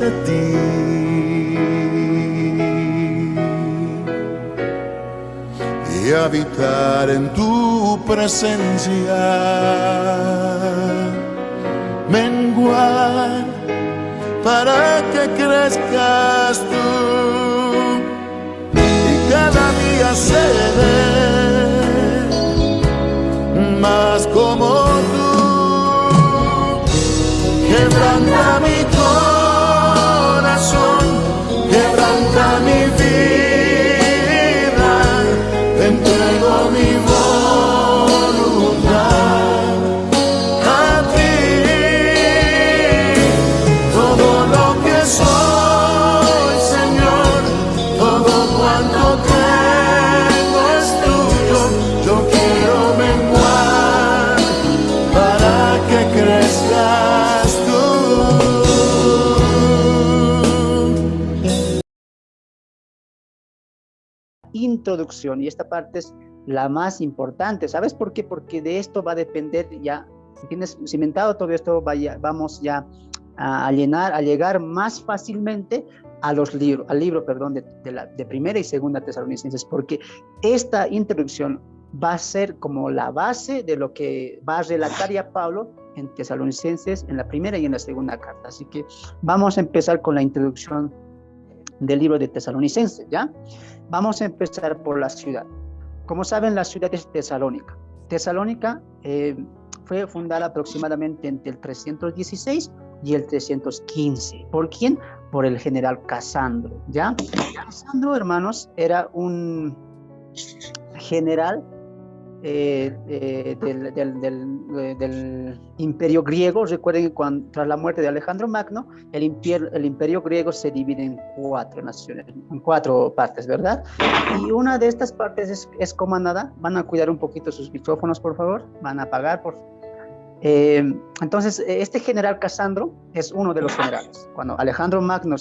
de ti y habitar en tu presencia, menguar para que crezcas tú y cada día ser más como tú. Quebranta mi corazón, quebranta mi vida, te entrego mi voluntad a ti. Todo lo que soy, Señor, todo cuanto tengo es tuyo. Yo quiero menguar para que crezcas tú. Introducción, y esta parte es la más importante. ¿Sabes por qué? Porque de esto va a depender ya, si tienes cimentado todo esto, vamos ya a llegar más fácilmente a los libros, al libro, perdón, de primera y segunda Tesalonicenses, porque esta introducción va a ser como la base de lo que va a relatar ya Pablo en Tesalonicenses, en la primera y en la segunda carta. Así que vamos a empezar con la introducción del libro de Tesalonicenses, ¿ya? Vamos a empezar por la ciudad. Como saben, la ciudad es Tesalónica. Tesalónica fue fundada aproximadamente entre el 316 y el 315. ¿Por quién? Por el general Casandro, ¿ya? Casandro, hermanos, era un general del imperio griego. Recuerden que tras la muerte de Alejandro Magno, el imperio griego se divide en 4 naciones, en 4 partes, ¿verdad? Y una de estas partes es comandada. Van a cuidar un poquito sus micrófonos, por favor. Van a apagar, por favor. Entonces, este general Casandro es uno de los generales. Cuando Alejandro Magno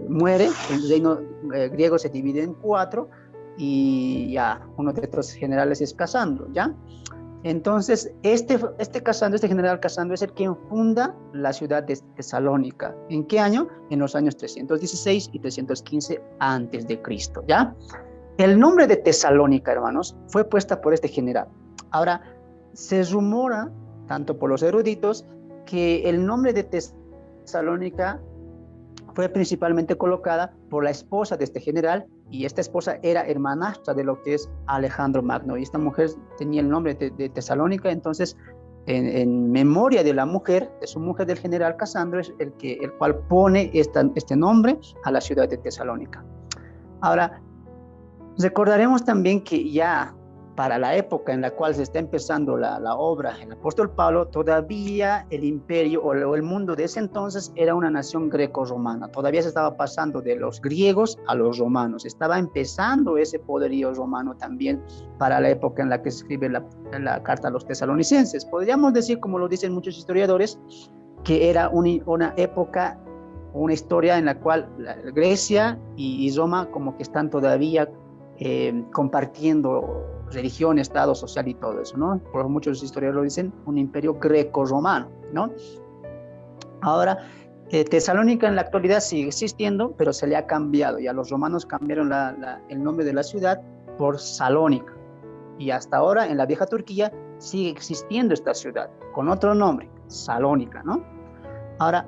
muere, el reino griego se divide en 4, y ya uno de estos generales es Casandro, ¿ya? Entonces, este general Casandro es el quien funda la ciudad de Tesalónica. ¿En qué año? En los años 316 y 315 antes de Cristo, ¿ya? El nombre de Tesalónica, hermanos, fue puesta por este general. Ahora, se rumora, tanto por los eruditos, que el nombre de Tesalónica fue principalmente colocada por la esposa de este general, y esta esposa era hermanastra de lo que es Alejandro Magno, y esta mujer tenía el nombre de Tesalónica. Entonces, en memoria de la mujer, de su mujer, del general Casandro, es el cual pone este nombre a la ciudad de Tesalónica. Ahora, recordaremos también que ya para la época en la cual se está empezando la obra del apóstol Pablo, todavía el imperio o el mundo de ese entonces era una nación greco-romana. Todavía se estaba pasando de los griegos a los romanos. Estaba empezando ese poderío romano también para la época en la que se escribe la carta a los tesalonicenses. Podríamos decir, como lo dicen muchos historiadores, que era una época, una historia en la cual Grecia y Roma como que están todavía compartiendo religión, estado social y todo eso, ¿no? Por muchos historiadores lo dicen, un imperio greco-romano, ¿no? Ahora, Tesalónica en la actualidad sigue existiendo, pero se le ha cambiado. Ya los romanos cambiaron el nombre de la ciudad por Salónica. Y hasta ahora en la vieja Turquía sigue existiendo esta ciudad con otro nombre, Salónica, ¿no? Ahora,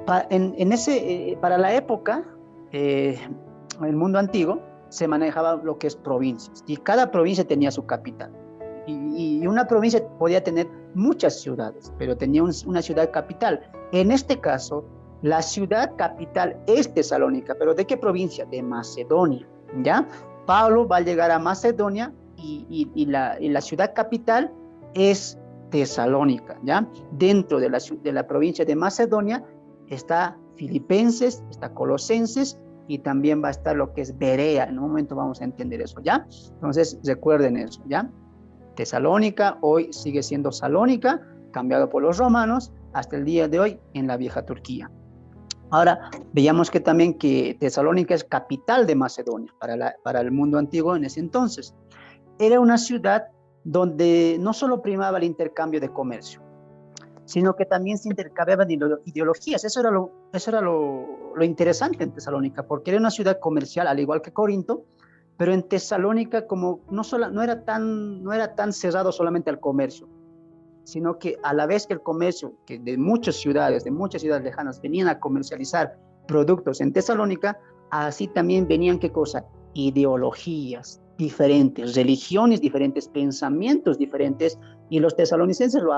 para la época, el mundo antiguo, se manejaba lo que es provincias, y cada provincia tenía su capital, y una provincia podía tener muchas ciudades, pero tenía una ciudad capital. En este caso, la ciudad capital es Tesalónica. ¿Pero de qué provincia? De Macedonia, ¿ya? Pablo va a llegar a Macedonia, y la ciudad capital es Tesalónica, ¿ya? Dentro de la provincia de Macedonia está Filipenses, está Colosenses, y también va a estar lo que es Berea. En un momento vamos a entender eso, ¿ya? Entonces, recuerden eso, ¿ya? Tesalónica hoy sigue siendo Salónica, cambiado por los romanos, hasta el día de hoy en la vieja Turquía. Ahora, veíamos que también que Tesalónica es capital de Macedonia para el mundo antiguo en ese entonces. Era una ciudad donde no solo primaba el intercambio de comercio, sino que también se intercambiaban ideologías. Eso era lo interesante en Tesalónica, porque era una ciudad comercial, al igual que Corinto, pero en Tesalónica como no era tan cerrado solamente al comercio, sino que a la vez que el comercio, que de muchas ciudades lejanas, venían a comercializar productos en Tesalónica, así también venían, ¿qué cosa? Ideologías diferentes, religiones diferentes, pensamientos diferentes, y los tesalonicenses lo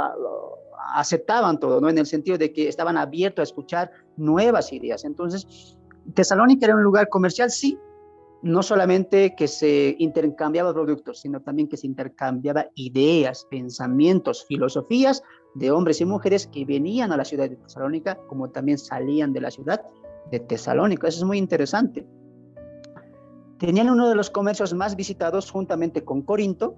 aceptaban todo, ¿no? En el sentido de que estaban abiertos a escuchar nuevas ideas. Entonces, Tesalónica era un lugar comercial, sí, no solamente que se intercambiaba productos, sino también que se intercambiaba ideas, pensamientos, filosofías de hombres y mujeres que venían a la ciudad de Tesalónica, como también salían de la ciudad de Tesalónica. Eso es muy interesante. Tenían uno de los comercios más visitados juntamente con Corinto,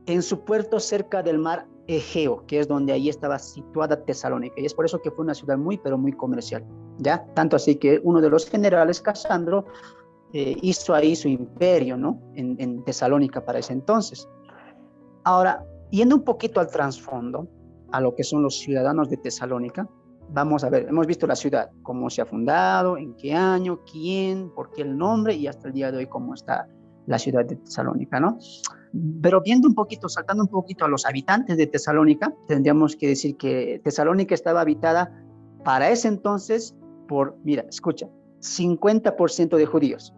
en su puerto cerca del mar Egeo, que es donde ahí estaba situada Tesalónica, y es por eso que fue una ciudad muy, pero muy comercial, ¿ya? Tanto así que uno de los generales, Casandro, hizo ahí su imperio, ¿no? En Tesalónica para ese entonces. Ahora, yendo un poquito al trasfondo, a lo que son los ciudadanos de Tesalónica, vamos a ver, hemos visto la ciudad, cómo se ha fundado, en qué año, quién, por qué el nombre, y hasta el día de hoy cómo está la ciudad de Tesalónica, ¿no? Pero viendo un poquito, saltando un poquito a los habitantes de Tesalónica, tendríamos que decir que Tesalónica estaba habitada para ese entonces por, mira, escucha, 50% de judíos,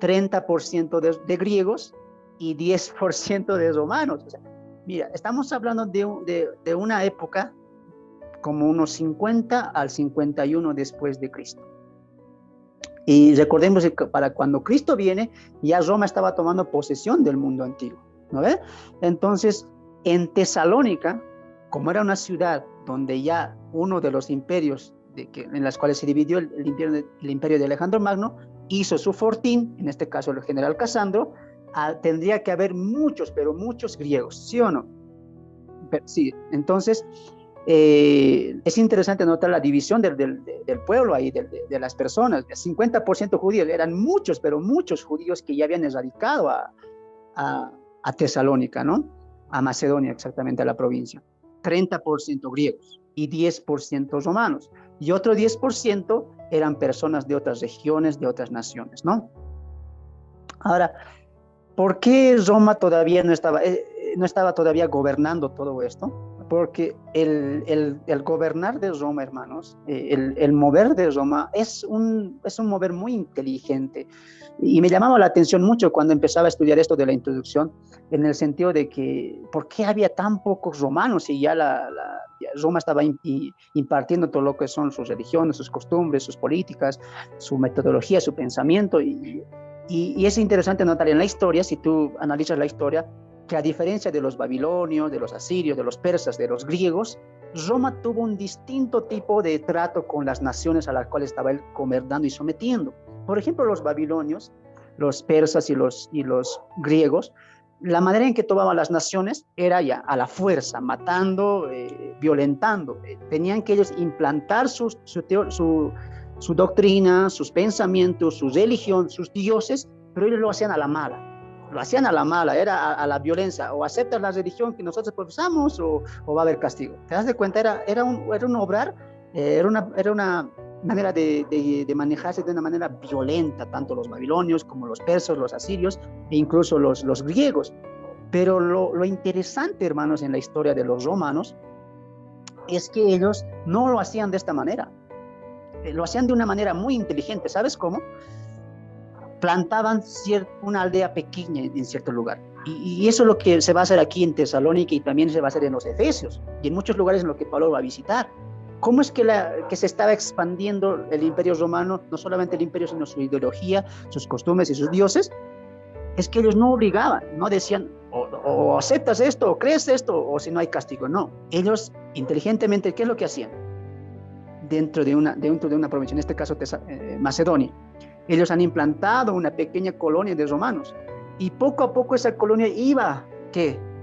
30% de griegos y 10% de romanos. O sea, mira, estamos hablando de una época como unos 50 al 51 después de Cristo. Y recordemos que para cuando Cristo viene, ya Roma estaba tomando posesión del mundo antiguo, ¿no ves? Entonces, en Tesalónica, como era una ciudad donde ya uno de los imperios en las cuales se dividió el imperio de Alejandro Magno, hizo su fortín, en este caso el general Casandro, tendría que haber muchos, pero muchos griegos, ¿sí o no? Pero, sí, entonces es interesante notar la división del pueblo ahí, de las personas. 50% judíos, eran muchos, pero muchos judíos que ya habían erradicado a Tesalónica, ¿no? A Macedonia, exactamente, a la provincia. 30% griegos y 10% romanos. Y otro 10% eran personas de otras regiones, de otras naciones, ¿no? Ahora, ¿por qué Roma todavía no estaba todavía gobernando todo esto? Porque el gobernar de Roma, hermanos, el mover de Roma es un mover muy inteligente. Y me llamaba la atención mucho cuando empezaba a estudiar esto de la introducción, en el sentido de que, ¿por qué había tan pocos romanos y ya Roma estaba impartiendo todo lo que son sus religiones, sus costumbres, sus políticas, su metodología, su pensamiento? Y es interesante notar en la historia, si tú analizas la historia, que a diferencia de los babilonios, de los asirios, de los persas, de los griegos, Roma tuvo un distinto tipo de trato con las naciones a las cuales estaba él gobernando y sometiendo. Por ejemplo, los babilonios, los persas y los griegos, la manera en que tomaban las naciones era ya a la fuerza, matando, violentando. Tenían que ellos implantar su doctrina, sus pensamientos, su religión, sus dioses, pero ellos lo hacían a la mala. Lo hacían a la mala, era a la violencia. O aceptas la religión que nosotros profesamos o va a haber castigo. ¿Te das de cuenta? Era un obrar, era una manera de manejarse de una manera violenta, tanto los babilonios como los persas, los asirios e incluso los griegos. Pero lo interesante, hermanos, en la historia de los romanos es que ellos no lo hacían de esta manera. Lo hacían de una manera muy inteligente. ¿Sabes cómo? Plantaban una aldea pequeña en cierto lugar. Y eso es lo que se va a hacer aquí en Tesalónica y también se va a hacer en los Efesios y en muchos lugares en los que Pablo va a visitar. ¿Cómo es que se estaba expandiendo el imperio romano? No solamente el imperio, sino su ideología, sus costumbres y sus dioses. Es que ellos no obligaban, no decían o aceptas esto, o crees esto, o si no hay castigo. No, ellos inteligentemente, ¿qué es lo que hacían? Dentro de una provincia, en este caso Macedonia, ellos han implantado una pequeña colonia de romanos y poco a poco esa colonia iba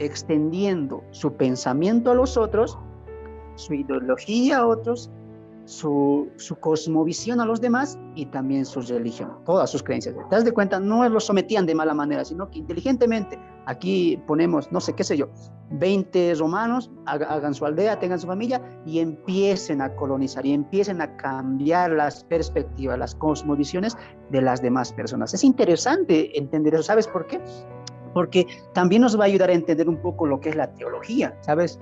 extendiendo su pensamiento a los otros, su ideología a otros, su cosmovisión a los demás y también su religión, todas sus creencias. ¿Te das de cuenta? No los sometían de mala manera, sino que inteligentemente, aquí ponemos, no sé, qué sé yo, 20 romanos, hagan su aldea, tengan su familia y empiecen a colonizar y empiecen a cambiar las perspectivas, las cosmovisiones de las demás personas. Es interesante entender eso. ¿Sabes por qué? Porque también nos va a ayudar a entender un poco lo que es la teología, ¿sabes?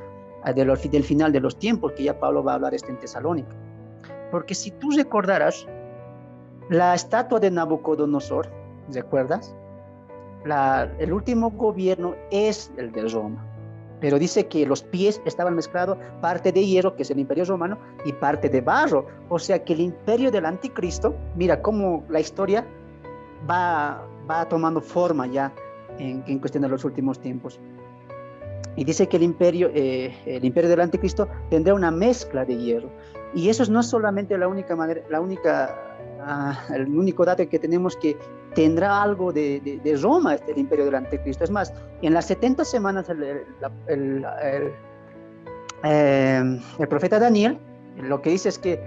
Del final de los tiempos, que ya Pablo va a hablar en Tesalónica. Porque si tú recordarás, la estatua de Nabucodonosor, ¿recuerdas? El último gobierno es el de Roma, pero dice que los pies estaban mezclados, parte de hierro, que es el imperio romano, y parte de barro. O sea que el imperio del anticristo, mira cómo la historia va tomando forma ya en cuestión de los últimos tiempos. Y dice que el imperio del anticristo tendrá una mezcla de hierro. Y eso no es solamente la única manera, el único dato que tenemos, que tendrá algo de Roma, el imperio del anticristo. Es más, en las 70 semanas el profeta Daniel lo que dice es que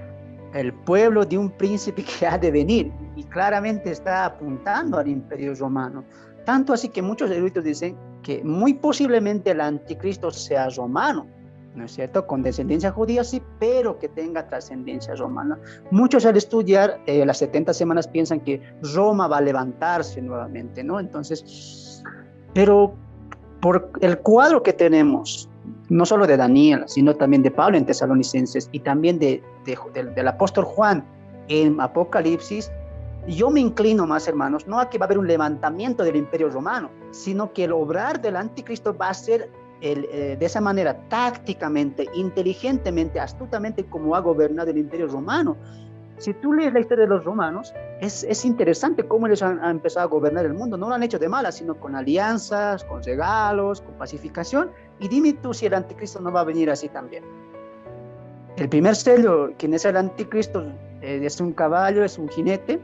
el pueblo de un príncipe que ha de venir, y claramente está apuntando al imperio romano. Tanto así que muchos eruditos dicen que muy posiblemente el anticristo sea romano, ¿no es cierto? Con descendencia judía, sí, pero que tenga trascendencia romana. Muchos al estudiar las 70 semanas piensan que Roma va a levantarse nuevamente, ¿no? Entonces, pero por el cuadro que tenemos, no solo de Daniel, sino también de Pablo en Tesalonicenses y también del apóstol Juan en Apocalipsis, yo me inclino más, hermanos, no a que va a haber un levantamiento del imperio romano, sino que el obrar del anticristo va a ser de esa manera, tácticamente, inteligentemente, astutamente, como ha gobernado el imperio romano. Si tú lees la historia de los romanos, es interesante cómo ellos han empezado a gobernar el mundo. No lo han hecho de malas, sino con alianzas, con regalos, con pacificación. Y dime tú si el anticristo no va a venir así también. El primer sello, quien es el anticristo, es un caballo, es un jinete,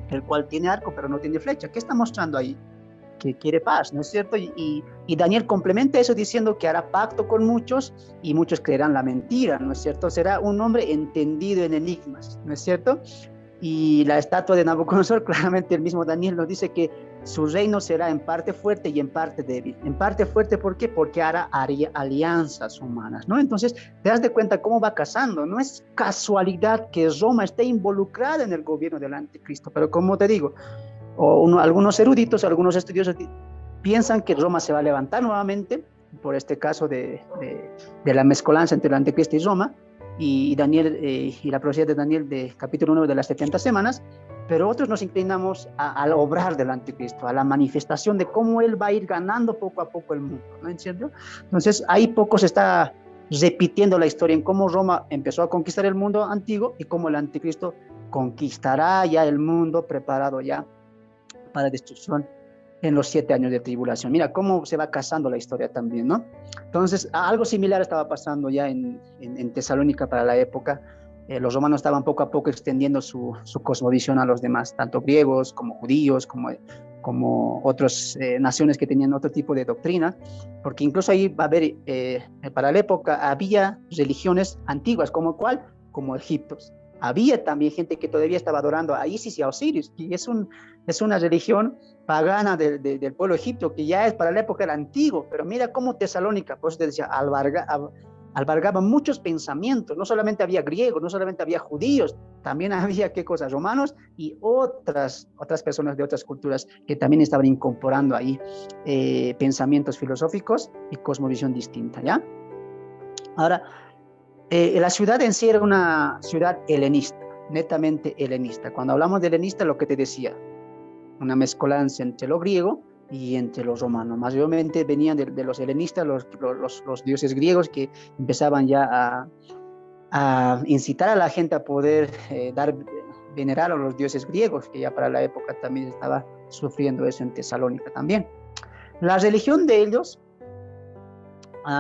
el cual tiene arco pero no tiene flecha. ¿Qué está mostrando ahí? Que quiere paz, ¿no es cierto? Y Daniel complementa eso diciendo que hará pacto con muchos y muchos creerán la mentira, ¿no es cierto? Será un hombre entendido en enigmas, ¿no es cierto? Y la estatua de Nabucodonosor, claramente el mismo Daniel nos dice que su reino será en parte fuerte y en parte débil. En parte fuerte, ¿por qué? Porque hará alianzas humanas, ¿no? Entonces, te das de cuenta cómo va casando. No es casualidad que Roma esté involucrada en el gobierno del anticristo, pero como te digo, algunos eruditos, algunos estudiosos piensan que Roma se va a levantar nuevamente por este caso de la mezcolanza entre el anticristo y Roma, y Daniel y la profecía de Daniel de capítulo 9 de las 70 semanas, pero otros nos inclinamos al obrar del anticristo, a la manifestación de cómo él va a ir ganando poco a poco el mundo, ¿no es cierto? Entonces ahí poco se está repitiendo la historia en cómo Roma empezó a conquistar el mundo antiguo y cómo el anticristo conquistará ya el mundo preparado ya para destrucción en los 7 años de tribulación. Mira cómo se va casando la historia también, ¿no? Entonces, algo similar estaba pasando ya en Tesalónica para la época. Los romanos estaban poco a poco extendiendo su cosmovisión a los demás, tanto griegos como judíos, como otras naciones que tenían otro tipo de doctrina, porque incluso ahí va a haber, para la época, había religiones antiguas, como Egipto. Había también gente que todavía estaba adorando a Isis y a Osiris, y es una religión pagana del pueblo egipcio, que ya para la época era antiguo, pero mira cómo Tesalónica, pues te decía, albergaba muchos pensamientos. No solamente había griegos, no solamente había judíos, también había, ¿qué cosas? Romanos y otras personas de otras culturas que también estaban incorporando ahí pensamientos filosóficos y cosmovisión distinta, ¿ya? Ahora, la ciudad en sí era una ciudad helenista, netamente helenista. Cuando hablamos de helenista, lo que te decía, una mezcolanza entre lo griego y entre los romanos. Mayormente venían de los helenistas, los dioses griegos, que empezaban ya a incitar a la gente a poder venerar a los dioses griegos, que ya para la época también estaba sufriendo eso en Tesalónica también. La religión de ellos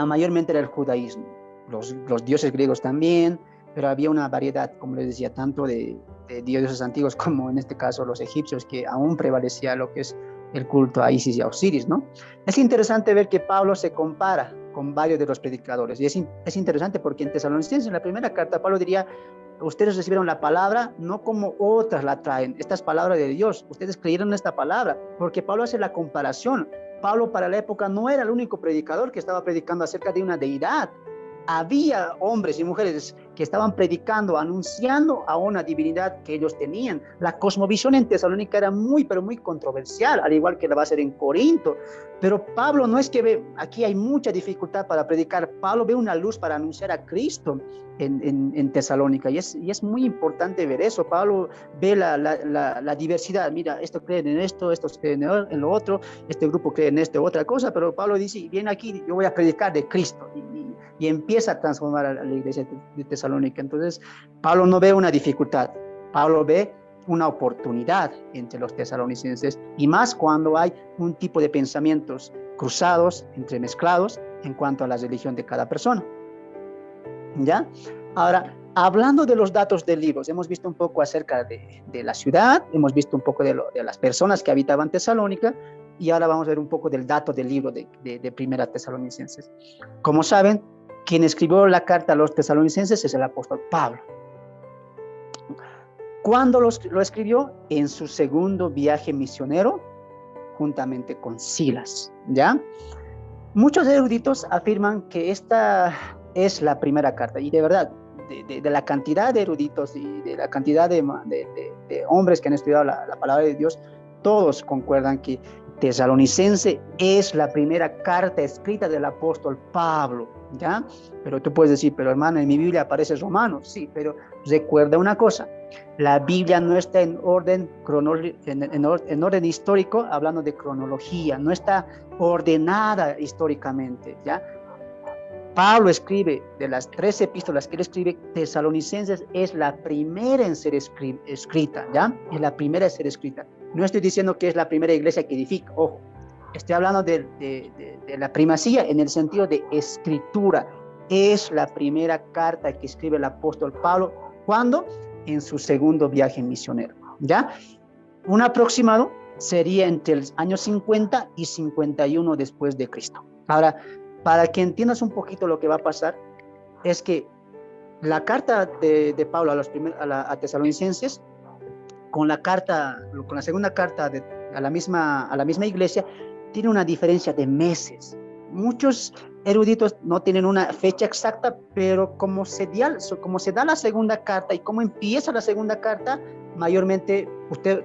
mayormente era el judaísmo. Los dioses griegos también, pero había una variedad, como les decía, tanto de dioses antiguos como en este caso los egipcios, que aún prevalecía lo que es el culto a Isis y a Osiris, ¿no? Es interesante ver que Pablo se compara con varios de los predicadores, y es interesante porque en Tesalonicenses, en la primera carta, Pablo diría, ustedes recibieron la palabra no como otras la traen. Esta es palabra de Dios. Ustedes creyeron en esta palabra, porque Pablo hace la comparación. Pablo para la época no era el único predicador que estaba predicando acerca de una deidad. Había hombres y mujeres que estaban predicando, anunciando a una divinidad que ellos tenían. La cosmovisión en Tesalónica era muy, pero muy controversial, al igual que la va a ser en Corinto. Pero Pablo no es que ve, aquí hay mucha dificultad para predicar. Pablo ve una luz para anunciar a Cristo en Tesalónica, y es muy importante ver eso. Pablo ve la diversidad. Mira, estos creen en esto, estos creen en lo otro, este grupo cree en esto, otra cosa, pero Pablo dice, bien aquí, yo voy a predicar de Cristo, y empieza a transformar a la iglesia de Tesalónica. Entonces, Pablo no ve una dificultad, Pablo ve una oportunidad entre los tesalonicenses, y más cuando hay un tipo de pensamientos cruzados, entremezclados, en cuanto a la religión de cada persona. ¿Ya? Ahora, hablando de los datos del libro, hemos visto un poco acerca de la ciudad, hemos visto un poco de las personas que habitaban Tesalónica, y ahora vamos a ver un poco del dato del libro de Primera Tesalonicenses. Como saben, quien escribió la carta a los tesalonicenses es el apóstol Pablo. ¿Cuándo lo escribió? En su segundo viaje misionero, juntamente con Silas, ¿ya? Muchos eruditos afirman que esta es la primera carta, y de verdad, de la cantidad de eruditos y de la cantidad de hombres que han estudiado la palabra de Dios, todos concuerdan que Tesalonicense es la primera carta escrita del apóstol Pablo, ¿ya? Pero tú puedes decir, pero hermano, en mi Biblia aparece Romanos. Sí, pero recuerda una cosa, la Biblia no está en orden histórico, hablando de cronología, no está ordenada históricamente, ¿ya? Pablo escribe, de las 3 epístolas que él escribe, Tesalonicenses es la primera en ser escrita, ¿ya? Es la primera en ser escrita. No estoy diciendo que es la primera iglesia que edifica, ojo, estoy hablando de la primacía en el sentido de escritura. Es la primera carta que escribe el apóstol Pablo. ¿Cuándo? En su segundo viaje misionero, ¿ya? Un aproximado sería entre los años 50 y 51 después de Cristo. Ahora, para que entiendas un poquito lo que va a pasar, es que la carta de Pablo a Tesalonicenses, con la segunda carta a la misma iglesia, tiene una diferencia de meses. Muchos eruditos no tienen una fecha exacta, pero como se da la segunda carta y cómo empieza la segunda carta, mayormente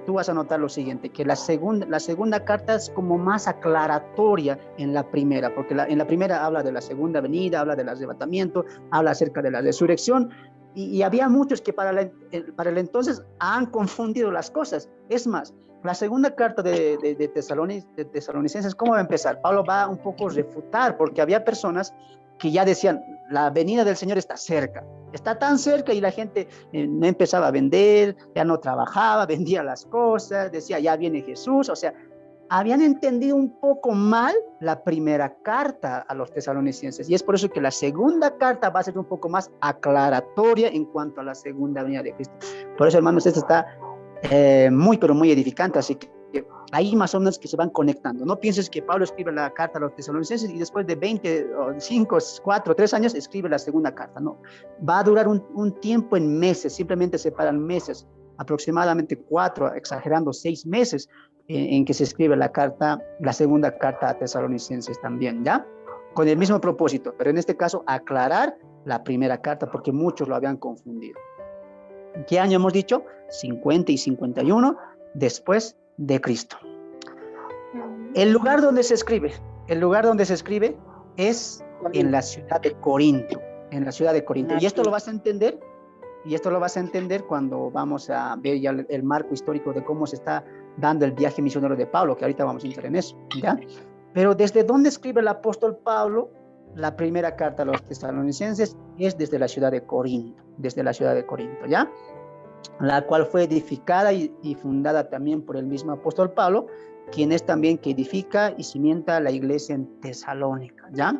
tú vas a notar lo siguiente, que la segunda carta es como más aclaratoria en la primera, porque en la primera habla de la segunda venida, habla del arrebatamiento, habla acerca de la resurrección, y había muchos que para el entonces han confundido las cosas. Es más, la segunda carta de Tesalonicenses, ¿cómo va a empezar? Pablo va un poco a refutar, porque había personas que ya decían, la venida del Señor está cerca, está tan cerca, y la gente no empezaba a vender, ya no trabajaba, vendía las cosas, decía, ya viene Jesús. O sea, habían entendido un poco mal la primera carta a los tesalonicenses, y es por eso que la segunda carta va a ser un poco más aclaratoria en cuanto a la segunda venida de Cristo. Por eso, hermanos, esto está muy, pero muy edificante, así que ahí más o menos que se van conectando. No pienses que Pablo escribe la carta a los tesalonicenses y después de 20, 5, 4, 3 años escribe la segunda carta. No, va a durar un tiempo en meses, simplemente separan meses, aproximadamente 4, exagerando 6 meses, en que se escribe la segunda carta a tesalonicenses también, ¿ya? Con el mismo propósito, pero en este caso aclarar la primera carta, porque muchos lo habían confundido. ¿Qué año hemos dicho? 50 y 51 después de Cristo. El lugar donde se escribe es en la ciudad de Corinto, y esto lo vas a entender cuando vamos a ver ya el marco histórico de cómo se está dando el viaje misionero de Pablo, que ahorita vamos a entrar en eso, ¿ya? Pero ¿desde dónde escribe el apóstol Pablo la primera carta a los tesalonicenses? Es desde la ciudad de Corinto, ¿ya? La cual fue edificada y fundada también por el mismo apóstol Pablo, quien es también que edifica y cimienta la iglesia en Tesalónica, ¿ya?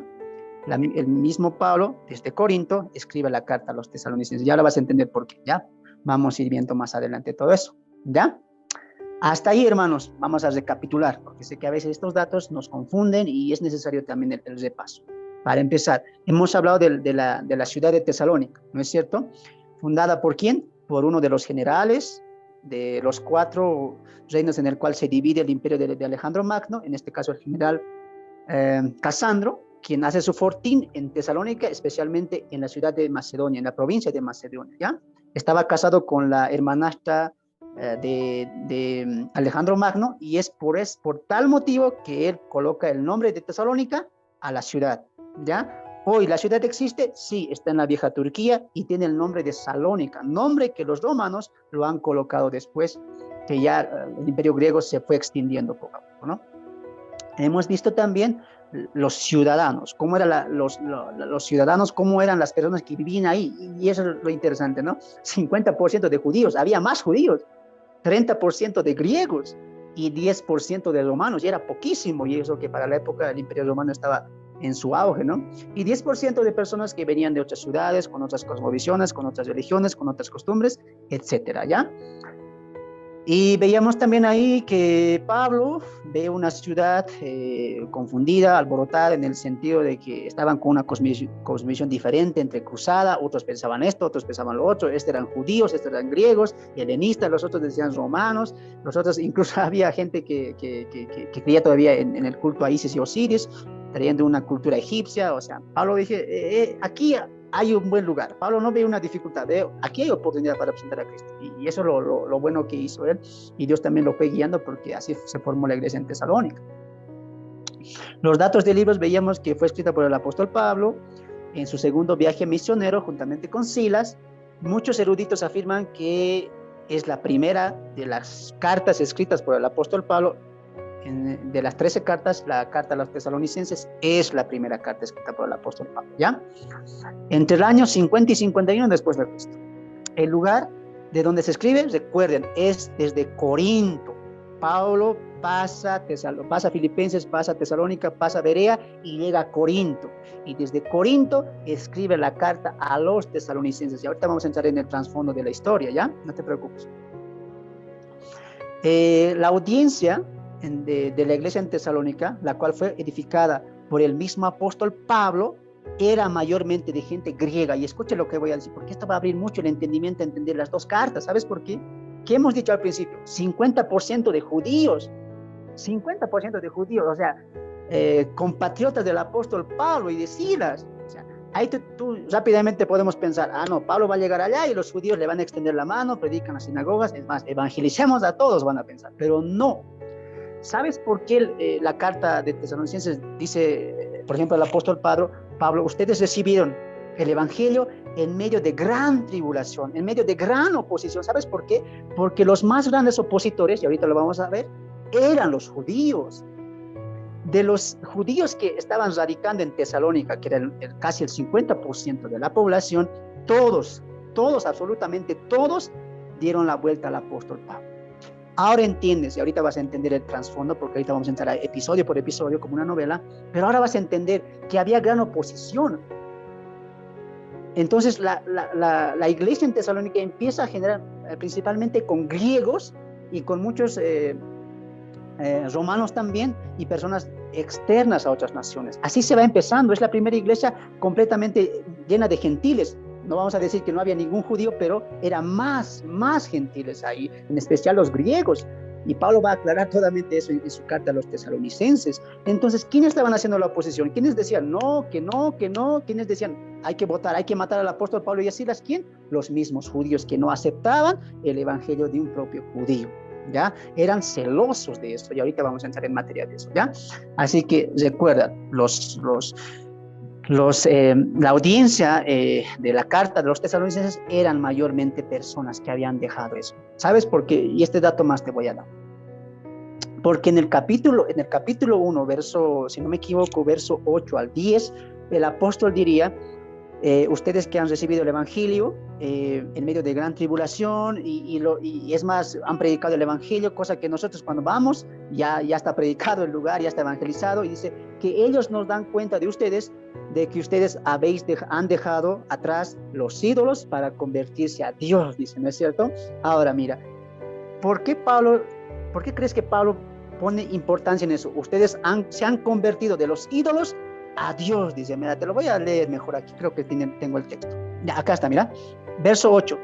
El mismo Pablo, desde Corinto, escribe la carta a los tesalonicenses. Ya lo vas a entender por qué, ¿ya? Vamos a ir viendo más adelante todo eso, ¿ya? Hasta ahí, hermanos, vamos a recapitular, porque sé que a veces estos datos nos confunden y es necesario también el repaso. Para empezar, hemos hablado de la ciudad de Tesalónica, ¿no es cierto? ¿Fundada por quién? Por uno de los generales de los 4 reinos en el cual se divide el imperio de Alejandro Magno, en este caso el general Casandro, quien hace su fortín en Tesalónica, especialmente en la ciudad de Macedonia, en la provincia de Macedonia, ¿ya? Estaba casado con la hermanastra de Alejandro Magno, y es por tal motivo que él coloca el nombre de Tesalónica a la ciudad, ¿ya? Hoy la ciudad existe, sí, está en la vieja Turquía y tiene el nombre de Salónica, nombre que los romanos lo han colocado después que ya el imperio griego se fue extendiendo poco a poco, ¿no? Hemos visto también los ciudadanos, cómo eran los ciudadanos, cómo eran las personas que vivían ahí, y eso es lo interesante, ¿no? 50% de judíos, había más judíos, 30% de griegos y 10% de romanos, y era poquísimo, y eso que para la época del imperio romano estaba en su auge, ¿no? Y 10% de personas que venían de otras ciudades, con otras cosmovisiones, con otras religiones, con otras costumbres, etcétera, ¿ya? Y veíamos también ahí que Pablo ve una ciudad confundida, alborotada, en el sentido de que estaban con una cosmovisión diferente, entrecruzada. Otros pensaban esto, otros pensaban lo otro. Estos eran judíos, estos eran griegos, helenistas, los otros decían romanos. Los otros, incluso había gente que creía todavía en el culto a Isis y Osiris, trayendo una cultura egipcia. O sea, Pablo dije, aquí hay un buen lugar. Pablo no ve una dificultad, aquí hay oportunidad para presentar a Cristo. Y eso es lo bueno que hizo él. Y Dios también lo fue guiando, porque así se formó la iglesia en Tesalónica. Los datos de libros veíamos que fue escrita por el apóstol Pablo en su segundo viaje misionero juntamente con Silas. Muchos eruditos afirman que es la primera de las cartas escritas por el apóstol Pablo. De las 13 cartas, la carta a los tesalonicenses es la primera carta escrita por el apóstol Pablo, ¿ya? Entre el año 50 y 51 después de Cristo. El lugar de donde se escribe, recuerden, es desde Corinto. Pablo pasa Filipenses, pasa Tesalónica, pasa Berea y llega a Corinto. Y desde Corinto escribe la carta a los tesalonicenses. Y ahorita vamos a entrar en el trasfondo de la historia, ¿ya? No te preocupes. La audiencia de la iglesia en Tesalónica, la cual fue edificada por el mismo apóstol Pablo, era mayormente de gente griega. Y escuche lo que voy a decir, porque esto va a abrir mucho el entendimiento a entender las dos cartas. ¿Sabes por qué? ¿Qué hemos dicho al principio? 50% de judíos, 50% de judíos, o sea, compatriotas del apóstol Pablo y de Silas. O sea, ahí tú rápidamente podemos pensar, no, Pablo va a llegar allá y los judíos le van a extender la mano, predican las sinagogas, es más, evangelicemos a todos, van a pensar, pero no. ¿Sabes por qué la carta de Tesalonicenses dice, por ejemplo, el apóstol Pablo, ustedes recibieron el evangelio en medio de gran tribulación, en medio de gran oposición? ¿Sabes por qué? Porque los más grandes opositores, y ahorita lo vamos a ver, eran los judíos. De los judíos que estaban radicando en Tesalónica, que era casi el 50% de la población, todos, absolutamente todos, dieron la vuelta al apóstol Pablo. Ahora entiendes, y ahorita vas a entender el trasfondo, porque ahorita vamos a entrar episodio por episodio como una novela, pero ahora vas a entender que había gran oposición. Entonces la iglesia en Tesalónica empieza a generar principalmente con griegos y con muchos romanos también, y personas externas a otras naciones. Así se va empezando. Es la primera iglesia completamente llena de gentiles. No vamos a decir que no había ningún judío, pero eran más gentiles ahí, en especial los griegos. Y Pablo va a aclarar totalmente eso en su carta a los tesalonicenses. Entonces, ¿quiénes estaban haciendo la oposición? ¿Quiénes decían no, que no, que no? ¿Quiénes decían hay que votar, hay que matar al apóstol Pablo y a Silas? ¿Quién? Los mismos judíos que no aceptaban el evangelio de un propio judío, ¿ya? Eran celosos de eso, y ahorita vamos a entrar en materia de eso, ¿ya? Así que recuerda, la audiencia de la carta de los tesalonicenses eran mayormente personas que habían dejado eso. ¿Sabes por qué? Y este dato más te voy a dar. Porque en el capítulo 1, verso, si no me equivoco, verso 8 al 10, el apóstol diría, ustedes que han recibido el evangelio en medio de gran tribulación, y es más, han predicado el evangelio, cosa que nosotros cuando vamos, ya está predicado el lugar, ya está evangelizado, y dice que ellos nos dan cuenta de ustedes, de que ustedes han dejado atrás los ídolos para convertirse a Dios, dice, ¿no es cierto? Ahora mira, ¿por qué crees que Pablo pone importancia en eso? Ustedes se han convertido de los ídolos a Dios, dice. Mira, te lo voy a leer mejor aquí, creo que tengo el texto. Ya, acá está, mira. Verso 8.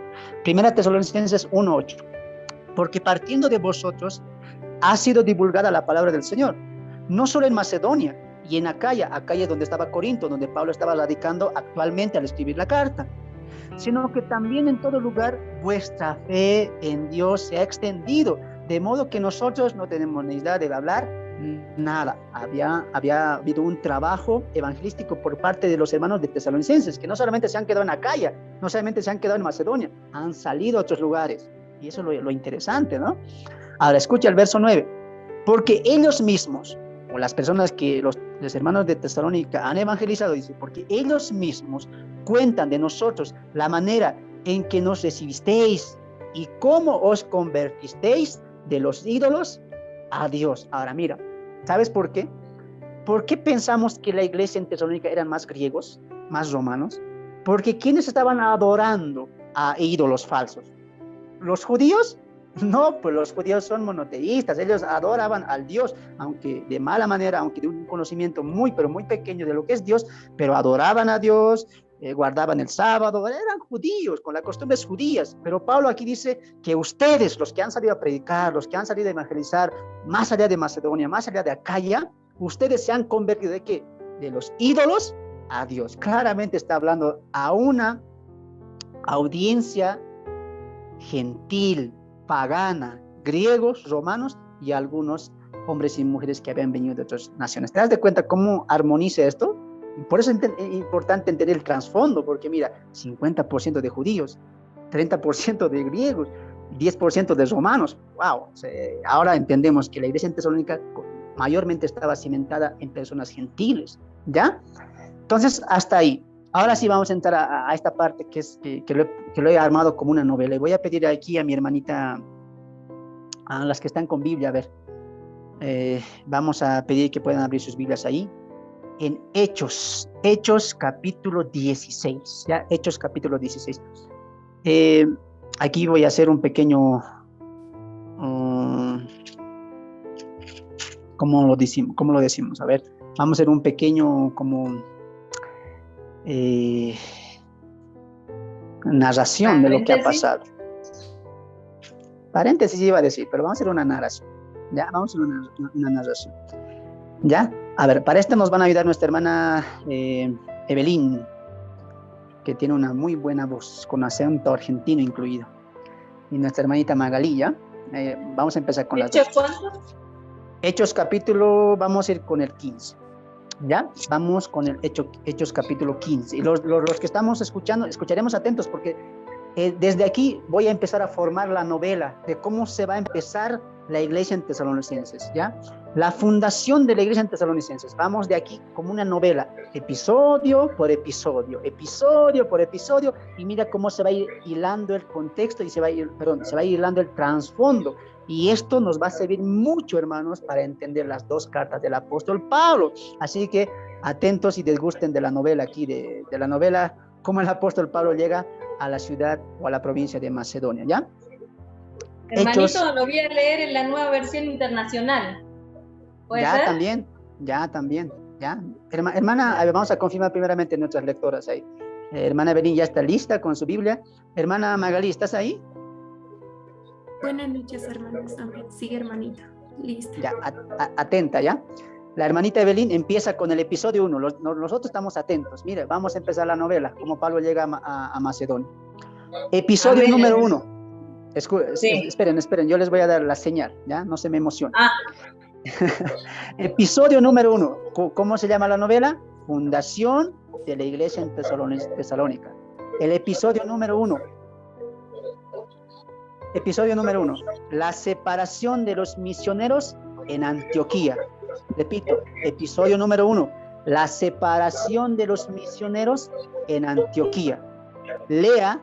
Primera Tesalonicenses 1:8. Porque partiendo de vosotros ha sido divulgada la palabra del Señor, no solo en Macedonia y en Acaya donde estaba Corinto, donde Pablo estaba radicando actualmente al escribir la carta, sino que también en todo lugar vuestra fe en Dios se ha extendido, de modo que nosotros no tenemos necesidad de hablar nada. Había habido un trabajo evangelístico por parte de los hermanos de Tesalonicenses, que no solamente se han quedado en Acaya, no solamente se han quedado en Macedonia, han salido a otros lugares. Y eso es lo interesante, ¿no? Ahora escucha el verso 9. Porque ellos mismos, o las personas que los hermanos de Tesalónica han evangelizado, dice, porque ellos mismos cuentan de nosotros la manera en que nos recibisteis y cómo os convertisteis de los ídolos a Dios. Ahora mira, ¿sabes por qué? ¿Por qué pensamos que la iglesia en Tesalónica eran más griegos, más romanos? Porque ¿quiénes estaban adorando a ídolos falsos? ¿Los judíos? No, pues los judíos son monoteístas, ellos adoraban al Dios, aunque de mala manera, aunque de un conocimiento muy, pero muy pequeño de lo que es Dios, pero adoraban a Dios, guardaban el sábado, eran judíos, con las costumbres judías. Pero Pablo aquí dice que ustedes, los que han salido a predicar, los que han salido a evangelizar, más allá de Macedonia, más allá de Acaya, ustedes se han convertido ¿de qué? De los ídolos a Dios. Claramente está hablando a una audiencia gentil, pagana, griegos, romanos y algunos hombres y mujeres que habían venido de otras naciones. ¿Te das de cuenta cómo armoniza esto? Por eso es importante entender el trasfondo, porque mira, 50% de judíos, 30% de griegos, 10% de romanos. ¡Wow! Ahora entendemos que la iglesia en Tesalónica mayormente estaba cimentada en personas gentiles, ¿ya? Entonces, hasta ahí. Ahora sí vamos a entrar a esta parte que lo he armado como una novela. Y voy a pedir aquí a mi hermanita, a las que están con Biblia, a ver. Vamos a pedir que puedan abrir sus Biblias ahí. En Hechos capítulo 16. ¿Ya? Hechos capítulo 16. Aquí voy a hacer un pequeño... ¿cómo lo decimos? A ver, vamos a hacer un pequeño como... narración de lo que ha pasado. Paréntesis iba a decir, pero vamos a hacer una narración. Ya, vamos a hacer una narración. Ya, a ver, para esto nos van a ayudar nuestra hermana Evelyn, que tiene una muy buena voz, con acento argentino incluido. Y nuestra hermanita Magalí, ¿ya? Vamos a empezar con las dos. Hechos capítulo, vamos a ir con el 15. ¿Ya? Vamos con el Hechos capítulo 15. Y los que estamos escuchando, escucharemos atentos porque desde aquí voy a empezar a formar la novela de cómo se va a empezar la iglesia en Tesalonicenses, ¿ya? La fundación de la iglesia en Tesalonicenses. Vamos de aquí como una novela, episodio por episodio, y mira cómo se va a ir hilando el contexto y se va a ir hilando el trasfondo. Y esto nos va a servir mucho, hermanos, para entender las dos cartas del apóstol Pablo. Así que atentos y desgusten de la novela aquí, de la novela, cómo el apóstol Pablo llega a la ciudad o a la provincia de Macedonia, ¿ya? Hermanito, lo voy a leer en la nueva versión internacional. ¿Puede ser? También. Hermana, vamos a confirmar primeramente nuestras lectoras ahí. Hermana Evelyn ya está lista con su Biblia. Hermana Magalí, ¿estás ahí? Buenas noches, hermanos. Amén. Sigue, hermanita. Lista. Ya, atenta, ¿ya? La hermanita Evelyn empieza con el episodio 1. Nosotros estamos atentos. Mire, vamos a empezar la novela, cómo Pablo llega a Macedonia. Episodio Amén. Número 1. Sí. Esperen, yo les voy a dar la señal, ¿ya? No se me emocionen. Episodio número 1. ¿Cómo se llama la novela? Fundación de la iglesia en Tesalónica. El episodio número 1. Episodio número 1. La separación de los misioneros en Antioquía. Repito, episodio número 1. La separación de los misioneros en Antioquía. Lea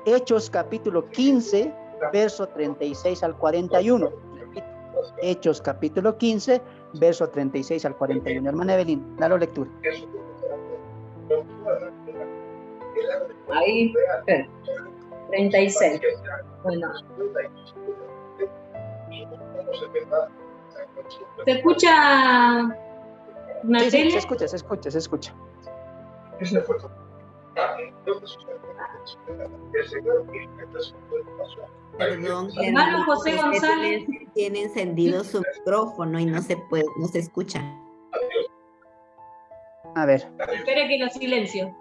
Hechos capítulo 15, verso 36 al 41. Repito, Hechos capítulo 15, verso 36 al 41. Hermana Evelyn, dale lectura. Ahí, 36. Bueno. ¿Se escucha, Sí, se escucha. Perdón, hermano José González tiene encendido su micrófono y no se escucha. A ver. Espere que lo silencio.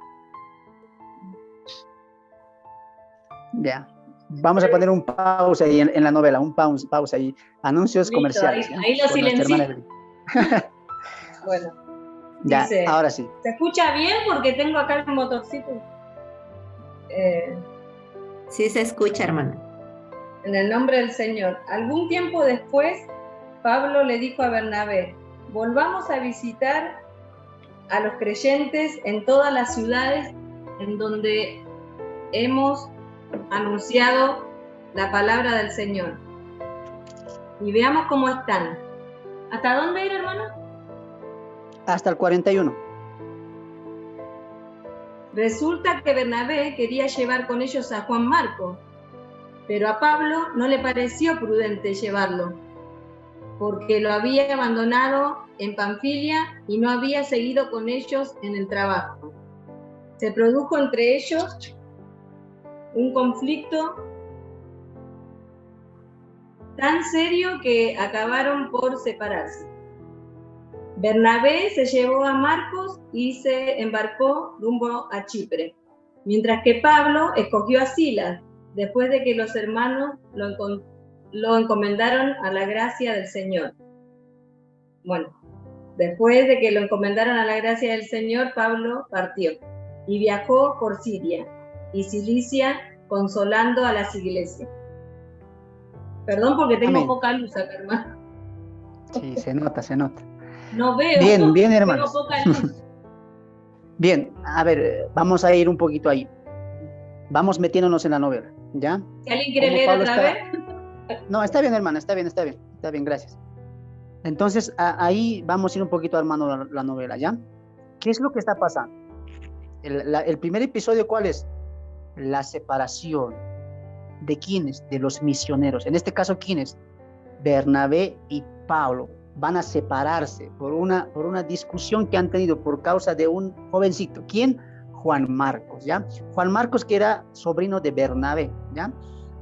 Ya. Vamos a poner un pausa ahí en la novela, un pausa ahí. Anuncios listo, comerciales. Ahí lo silencié. Bueno. Ya, dice, ahora sí. ¿Se escucha bien? Porque tengo acá el motorcito. Sí se escucha, hermano. En el nombre del Señor. Algún tiempo después, Pablo le dijo a Bernabé, volvamos a visitar a los creyentes en todas las ciudades en donde hemos anunciado la palabra del Señor. Y veamos cómo están. ¿Hasta dónde ir, hermano? Hasta el 41. Resulta que Bernabé quería llevar con ellos a Juan Marcos, pero a Pablo no le pareció prudente llevarlo, porque lo había abandonado en Panfilia y no había seguido con ellos en el trabajo. Se produjo entre ellos un conflicto tan serio que acabaron por separarse. Bernabé se llevó a Marcos y se embarcó rumbo a Chipre, mientras que Pablo escogió a Silas, después de que los hermanos lo encomendaron a la gracia del Señor. Bueno, después de que lo encomendaron a la gracia del Señor, Pablo partió y viajó por Siria y Cilicia, consolando a las iglesias. Perdón porque tengo Amén. poca luz acá, hermano. Sí, se nota, se nota. No veo. Bien, hermanos. Tengo poca luz. Bien, a ver, vamos a ir un poquito ahí. Vamos metiéndonos en la novela, ¿ya? Si alguien quiere leer otra vez. No, está bien, hermana, está bien, gracias. Entonces, ahí vamos a ir un poquito armando la novela, ¿ya? ¿Qué es lo que está pasando? El primer episodio, ¿cuál es? La separación. ¿De quiénes? De los misioneros. En este caso, ¿quiénes? Bernabé y Pablo van a separarse por una discusión que han tenido por causa de un jovencito. ¿Quién? Juan Marcos, ¿ya? Juan Marcos, que era sobrino de Bernabé, ¿ya?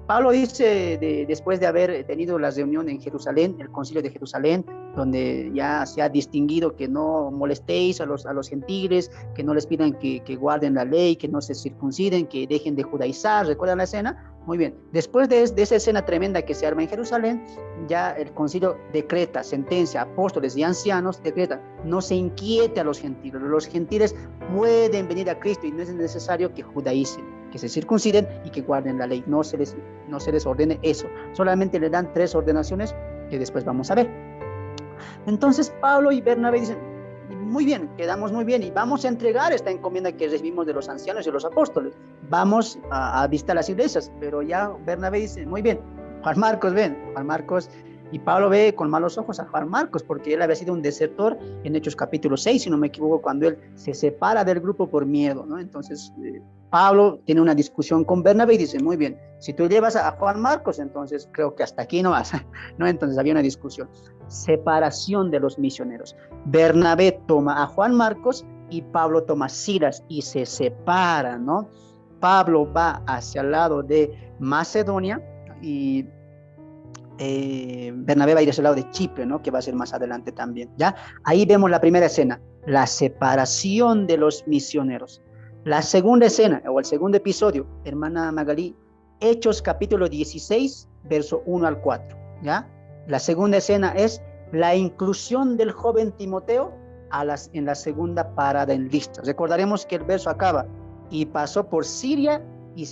Pablo dice, después de haber tenido la reunión en Jerusalén, el concilio de Jerusalén, donde ya se ha distinguido que no molestéis a los gentiles, que no les pidan que guarden la ley, que no se circunciden, que dejen de judaizar. ¿Recuerdan la escena? Muy bien. Después de esa escena tremenda que se arma en Jerusalén, ya el concilio decreta, sentencia, apóstoles y ancianos, decreta, no se inquiete a los gentiles. Los gentiles pueden venir a Cristo y no es necesario que judaicen, que se circunciden y que guarden la ley. No se les ordene eso. Solamente le dan 3 ordenaciones que después vamos a ver. Entonces Pablo y Bernabé dicen, muy bien, quedamos muy bien y vamos a entregar esta encomienda que recibimos de los ancianos y los apóstoles. Vamos a visitar las iglesias. Pero ya Bernabé dice, muy bien, Juan Marcos, ven. Juan Marcos, y Pablo ve con malos ojos a Juan Marcos porque él había sido un desertor en Hechos capítulo 6, si no me equivoco, cuando él se separa del grupo por miedo, ¿no? Entonces Pablo tiene una discusión con Bernabé y dice, muy bien, si tú llevas a Juan Marcos, entonces creo que hasta aquí no vas, ¿no? Entonces había una discusión. Separación de los misioneros. Bernabé toma a Juan Marcos y Pablo toma a Silas y se separan, ¿no? Pablo va hacia el lado de Macedonia y Bernabé va a ir hacia el lado de Chipre, ¿no? Que va a ser más adelante también, ¿ya? Ahí vemos la primera escena, la separación de los misioneros. La segunda escena, o el segundo episodio, hermana Magalí, Hechos capítulo 16, verso 1 al 4, ¿ya? La segunda escena es la inclusión del joven Timoteo en la segunda parada en Listra. Recordaremos que el verso acaba, y pasó por Siria y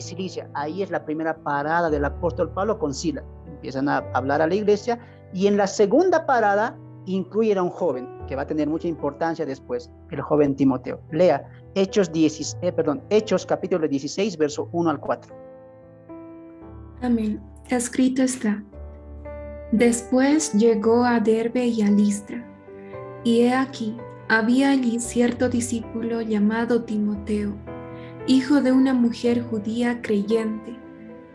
Cilicia. Ahí es la primera parada del apóstol Pablo con Silas. Empiezan a hablar a la iglesia, y en la segunda parada incluyen a un joven que va a tener mucha importancia después, el joven Timoteo. Lea Hechos capítulo 16, verso 1 al 4. Amén. Escrito está: después llegó a Derbe y a Listra, y he aquí, había allí cierto discípulo llamado Timoteo, hijo de una mujer judía creyente,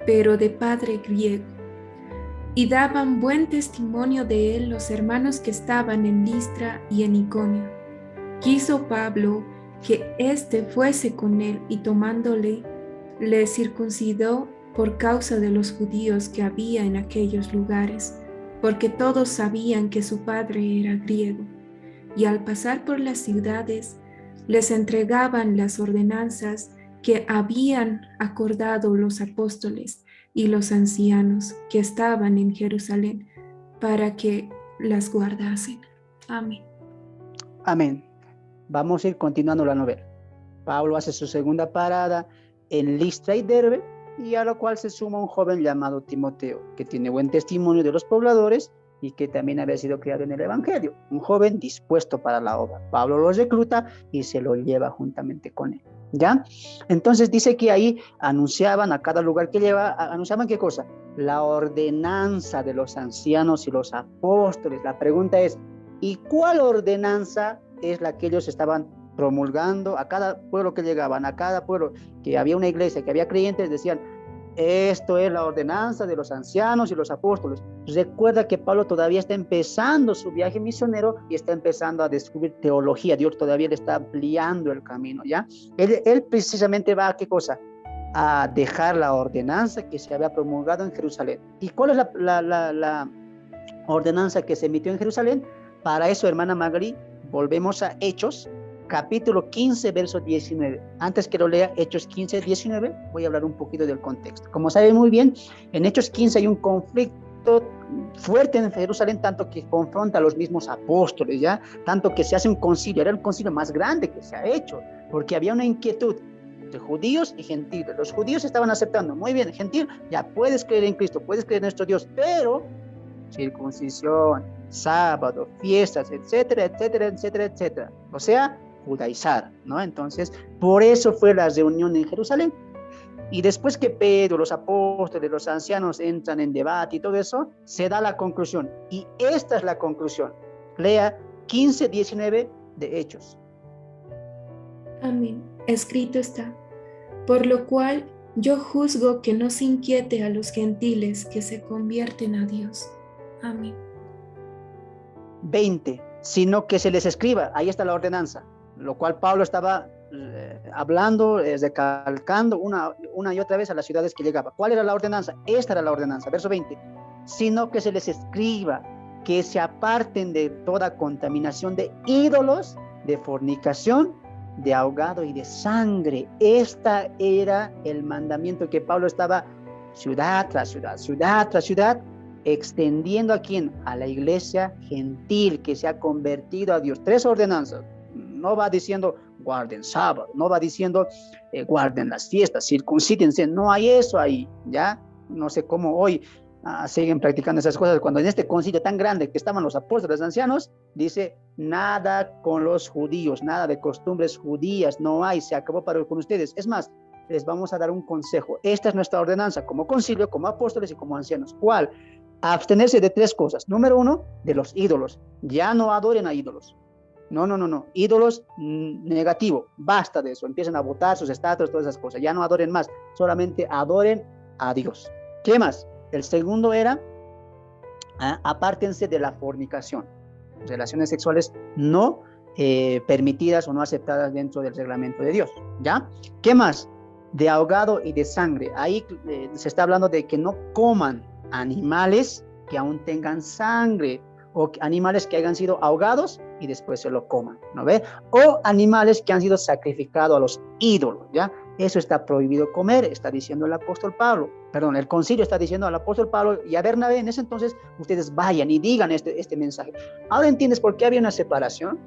pero de padre griego. Y daban buen testimonio de él los hermanos que estaban en Listra y en Iconio. Quiso Pablo que éste fuese con él, y tomándole, le circuncidó por causa de los judíos que había en aquellos lugares, porque todos sabían que su padre era griego. Y al pasar por las ciudades, les entregaban las ordenanzas que habían acordado los apóstoles y los ancianos que estaban en Jerusalén, para que las guardasen. Amén. Amén. Vamos a ir continuando la novela. Pablo hace su segunda parada en Listra y Derbe, y a lo cual se suma un joven llamado Timoteo, que tiene buen testimonio de los pobladores y que también había sido criado en el Evangelio. Un joven dispuesto para la obra. Pablo lo recluta y se lo lleva juntamente con él. ¿Ya? Entonces dice que ahí anunciaban a cada lugar que lleva, anunciaban ¿qué cosa? La ordenanza de los ancianos y los apóstoles. La pregunta es, ¿y cuál ordenanza es la que ellos estaban promulgando a cada pueblo que llegaban, a cada pueblo que había una iglesia, que había creyentes? Decían, esto es la ordenanza de los ancianos y los apóstoles. Recuerda que Pablo todavía está empezando su viaje misionero y está empezando a descubrir teología. Dios todavía le está ampliando el camino, ¿ya? Él precisamente va a ¿qué cosa? A dejar la ordenanza que se había promulgado en Jerusalén. ¿Y cuál es la ordenanza que se emitió en Jerusalén? Para eso, hermana Magali, volvemos a Hechos, capítulo 15, verso 19. Antes que lo lea, Hechos 15, 19, voy a hablar un poquito del contexto. Como saben muy bien, en Hechos 15 hay un conflicto fuerte en Jerusalén, tanto que confronta a los mismos apóstoles, ¿ya? Tanto que se hace un concilio, era el concilio más grande que se ha hecho, porque había una inquietud de judíos y gentiles. Los judíos estaban aceptando, muy bien, gentil, ya puedes creer en Cristo, puedes creer en nuestro Dios, pero circuncisión, sábado, fiestas, etcétera, etcétera, etcétera, etcétera. O sea, judaizar, ¿no? Entonces, por eso fue la reunión en Jerusalén. Y después que Pedro, los apóstoles, los ancianos entran en debate y todo eso, se da la conclusión. Y esta es la conclusión. Lea 15, 19 de Hechos. Amén. Escrito está: por lo cual yo juzgo que no se inquiete a los gentiles que se convierten a Dios. Amén. 20, sino que se les escriba, ahí está la ordenanza, lo cual Pablo estaba hablando, recalcando una y otra vez a las ciudades que llegaba. ¿Cuál era la ordenanza? Esta era la ordenanza, verso 20, sino que se les escriba que se aparten de toda contaminación de ídolos, de fornicación, de ahogado y de sangre. Esta era el mandamiento que Pablo estaba ciudad tras ciudad, ciudad tras ciudad, extendiendo a quién, a la iglesia gentil que se ha convertido a Dios. 3 ordenanzas. No va diciendo guarden sábado, no va diciendo guarden las fiestas, circuncídense, no hay eso ahí, ¿ya? No sé cómo hoy siguen practicando esas cosas, cuando en este concilio tan grande que estaban los apóstoles, los ancianos, dice nada con los judíos, nada de costumbres judías, no hay, se acabó con ustedes. Es más, les vamos a dar un consejo. Esta es nuestra ordenanza como concilio, como apóstoles y como ancianos. ¿Cuál? Abstenerse de 3 cosas. Número 1, de los ídolos. Ya no adoren a ídolos. No. Ídolos, negativo. Basta de eso. Empiezan a botar sus estatuas, todas esas cosas. Ya no adoren más. Solamente adoren a Dios. ¿Qué más? El segundo era, apártense de la fornicación. Relaciones sexuales no permitidas o no aceptadas dentro del reglamento de Dios. ¿Ya? ¿Qué más? De ahogado y de sangre. Ahí se está hablando de que no coman animales que aún tengan sangre, o animales que hayan sido ahogados y después se lo coman, ¿no ve? O animales que han sido sacrificados a los ídolos, ¿ya? Eso está prohibido comer, está diciendo el apóstol Pablo, perdón, el concilio está diciendo al apóstol Pablo y a Bernabé. En ese entonces ustedes vayan y digan este mensaje. Ahora entiendes por qué había una separación,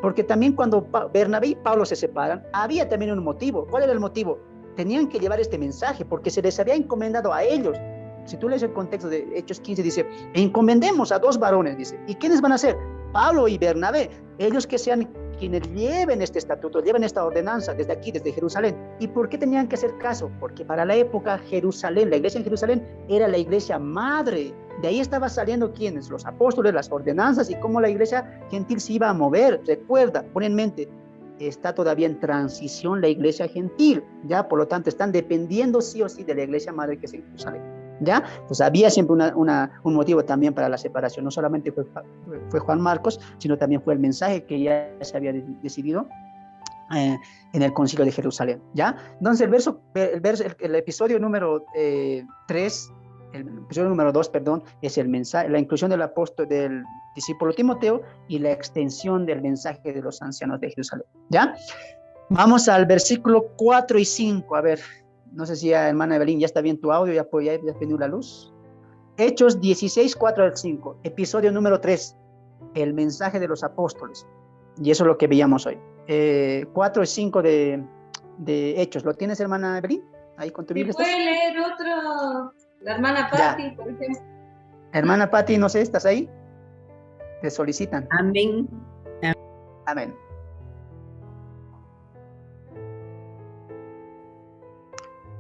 porque también cuando Bernabé y Pablo se separan, había también un motivo. ¿Cuál era el motivo? Tenían que llevar este mensaje porque se les había encomendado a ellos. Si tú lees el contexto de Hechos 15, dice, encomendemos a 2 varones, dice. ¿Y quiénes van a ser? Pablo y Bernabé. Ellos que sean quienes lleven este estatuto, lleven esta ordenanza desde aquí, desde Jerusalén. ¿Y por qué tenían que hacer caso? Porque para la época Jerusalén, la iglesia en Jerusalén, era la iglesia madre. De ahí estaba saliendo ¿quiénes? Los apóstoles, las ordenanzas y cómo la iglesia gentil se iba a mover. Recuerda, pon en mente, está todavía en transición la iglesia gentil, ¿ya? Por lo tanto, están dependiendo sí o sí de la iglesia madre que es en Jerusalén. ¿Ya? Pues había siempre un motivo también para la separación. No solamente fue Juan Marcos, sino también fue el mensaje que ya se había decidido en el Concilio de Jerusalén, ¿ya? Entonces el episodio número 3, el episodio número 2, perdón, es el mensaje, la inclusión del apóstol, del discípulo Timoteo y la extensión del mensaje de los ancianos de Jerusalén, ¿ya? Vamos al versículo 4 y 5, a ver, no sé si hermana Evelyn, ya está bien tu audio, ya prendió la luz. Hechos 16, 4 al 5, episodio número 3, el mensaje de los apóstoles, y eso es lo que veíamos hoy. 4 y 5 de Hechos, ¿lo tienes, hermana Evelyn? Ahí con tu Biblia. ¿Puede leer otro? La hermana Patti, por ejemplo. Hermana Patti, no sé, ¿estás ahí? Te solicitan. Amén. Amén.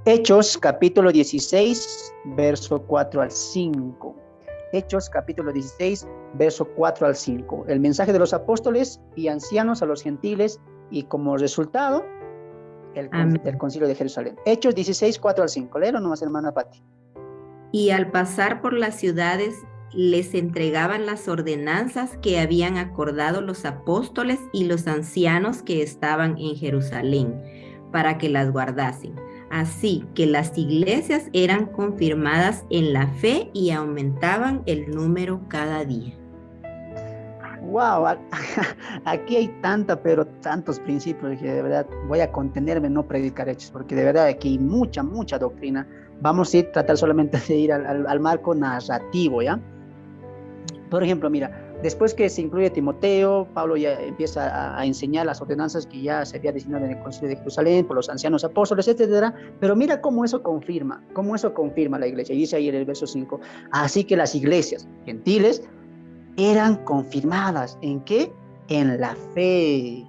Hechos capítulo 16, verso 4 al 5. Hechos capítulo 16, verso 4 al 5. El mensaje de los apóstoles y ancianos a los gentiles y como resultado el concilio de Jerusalén. Hechos 16, 4 al 5. Léelo nomás, hermana Patti. Y al pasar por las ciudades les entregaban las ordenanzas que habían acordado los apóstoles y los ancianos que estaban en Jerusalén para que las guardasen. Así que las iglesias eran confirmadas en la fe y aumentaban el número cada día. Wow, aquí hay tantos principios que de verdad voy a contenerme en no predicar hechos, porque de verdad aquí hay mucha doctrina. Vamos a tratar solamente de ir al marco narrativo, ¿ya? Por ejemplo, mira, después que se incluye Timoteo, Pablo ya empieza a enseñar las ordenanzas que ya se había designado en el Concilio de Jerusalén por los ancianos apóstoles, etcétera. Pero mira cómo eso confirma la iglesia. Y dice ahí en el verso 5, así que las iglesias gentiles eran confirmadas. ¿En qué? En la fe.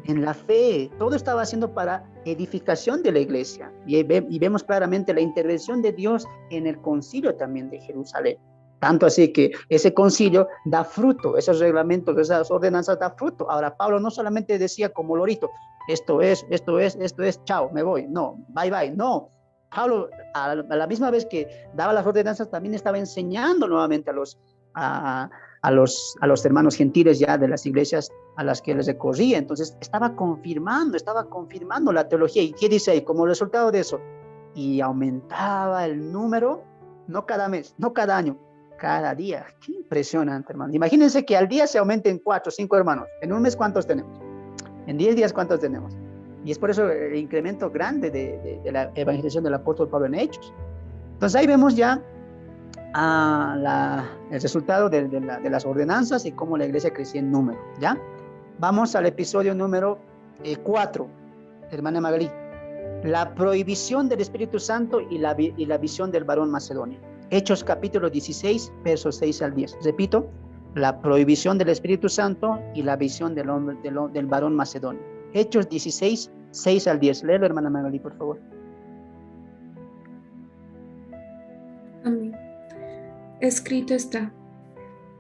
En la fe. Todo estaba haciendo para edificación de la iglesia. Y vemos claramente la intervención de Dios en el concilio también de Jerusalén. Tanto así que ese concilio da fruto, esos reglamentos, esas ordenanzas da fruto. Ahora, Pablo no solamente decía como lorito, esto es, chao, me voy. No, bye. No. Pablo, a la misma vez que daba las ordenanzas, también estaba enseñando nuevamente a los hermanos gentiles ya de las iglesias a las que les recorría. Entonces, estaba confirmando la teología. ¿Y qué dice ahí? Como resultado de eso, y aumentaba el número, no cada mes, no cada año, cada día. Qué impresionante, hermano. Imagínense que al día se aumenten 4 o 5 hermanos. En un mes, ¿cuántos tenemos? En 10 días, ¿cuántos tenemos? Y es por eso el incremento grande de la evangelización del apóstol Pablo en Hechos. Entonces ahí vemos ya el resultado de las ordenanzas y cómo la iglesia crecía en número, ¿ya? Vamos al episodio número 4, hermana Magalí. La prohibición del Espíritu Santo y la visión del varón macedonio. Hechos capítulo 16, versos 6 al 10. Repito, la prohibición del Espíritu Santo y la visión del varón macedonio. Hechos 16, 6 al 10. Léelo, hermana Magali, por favor. Amén. Escrito está: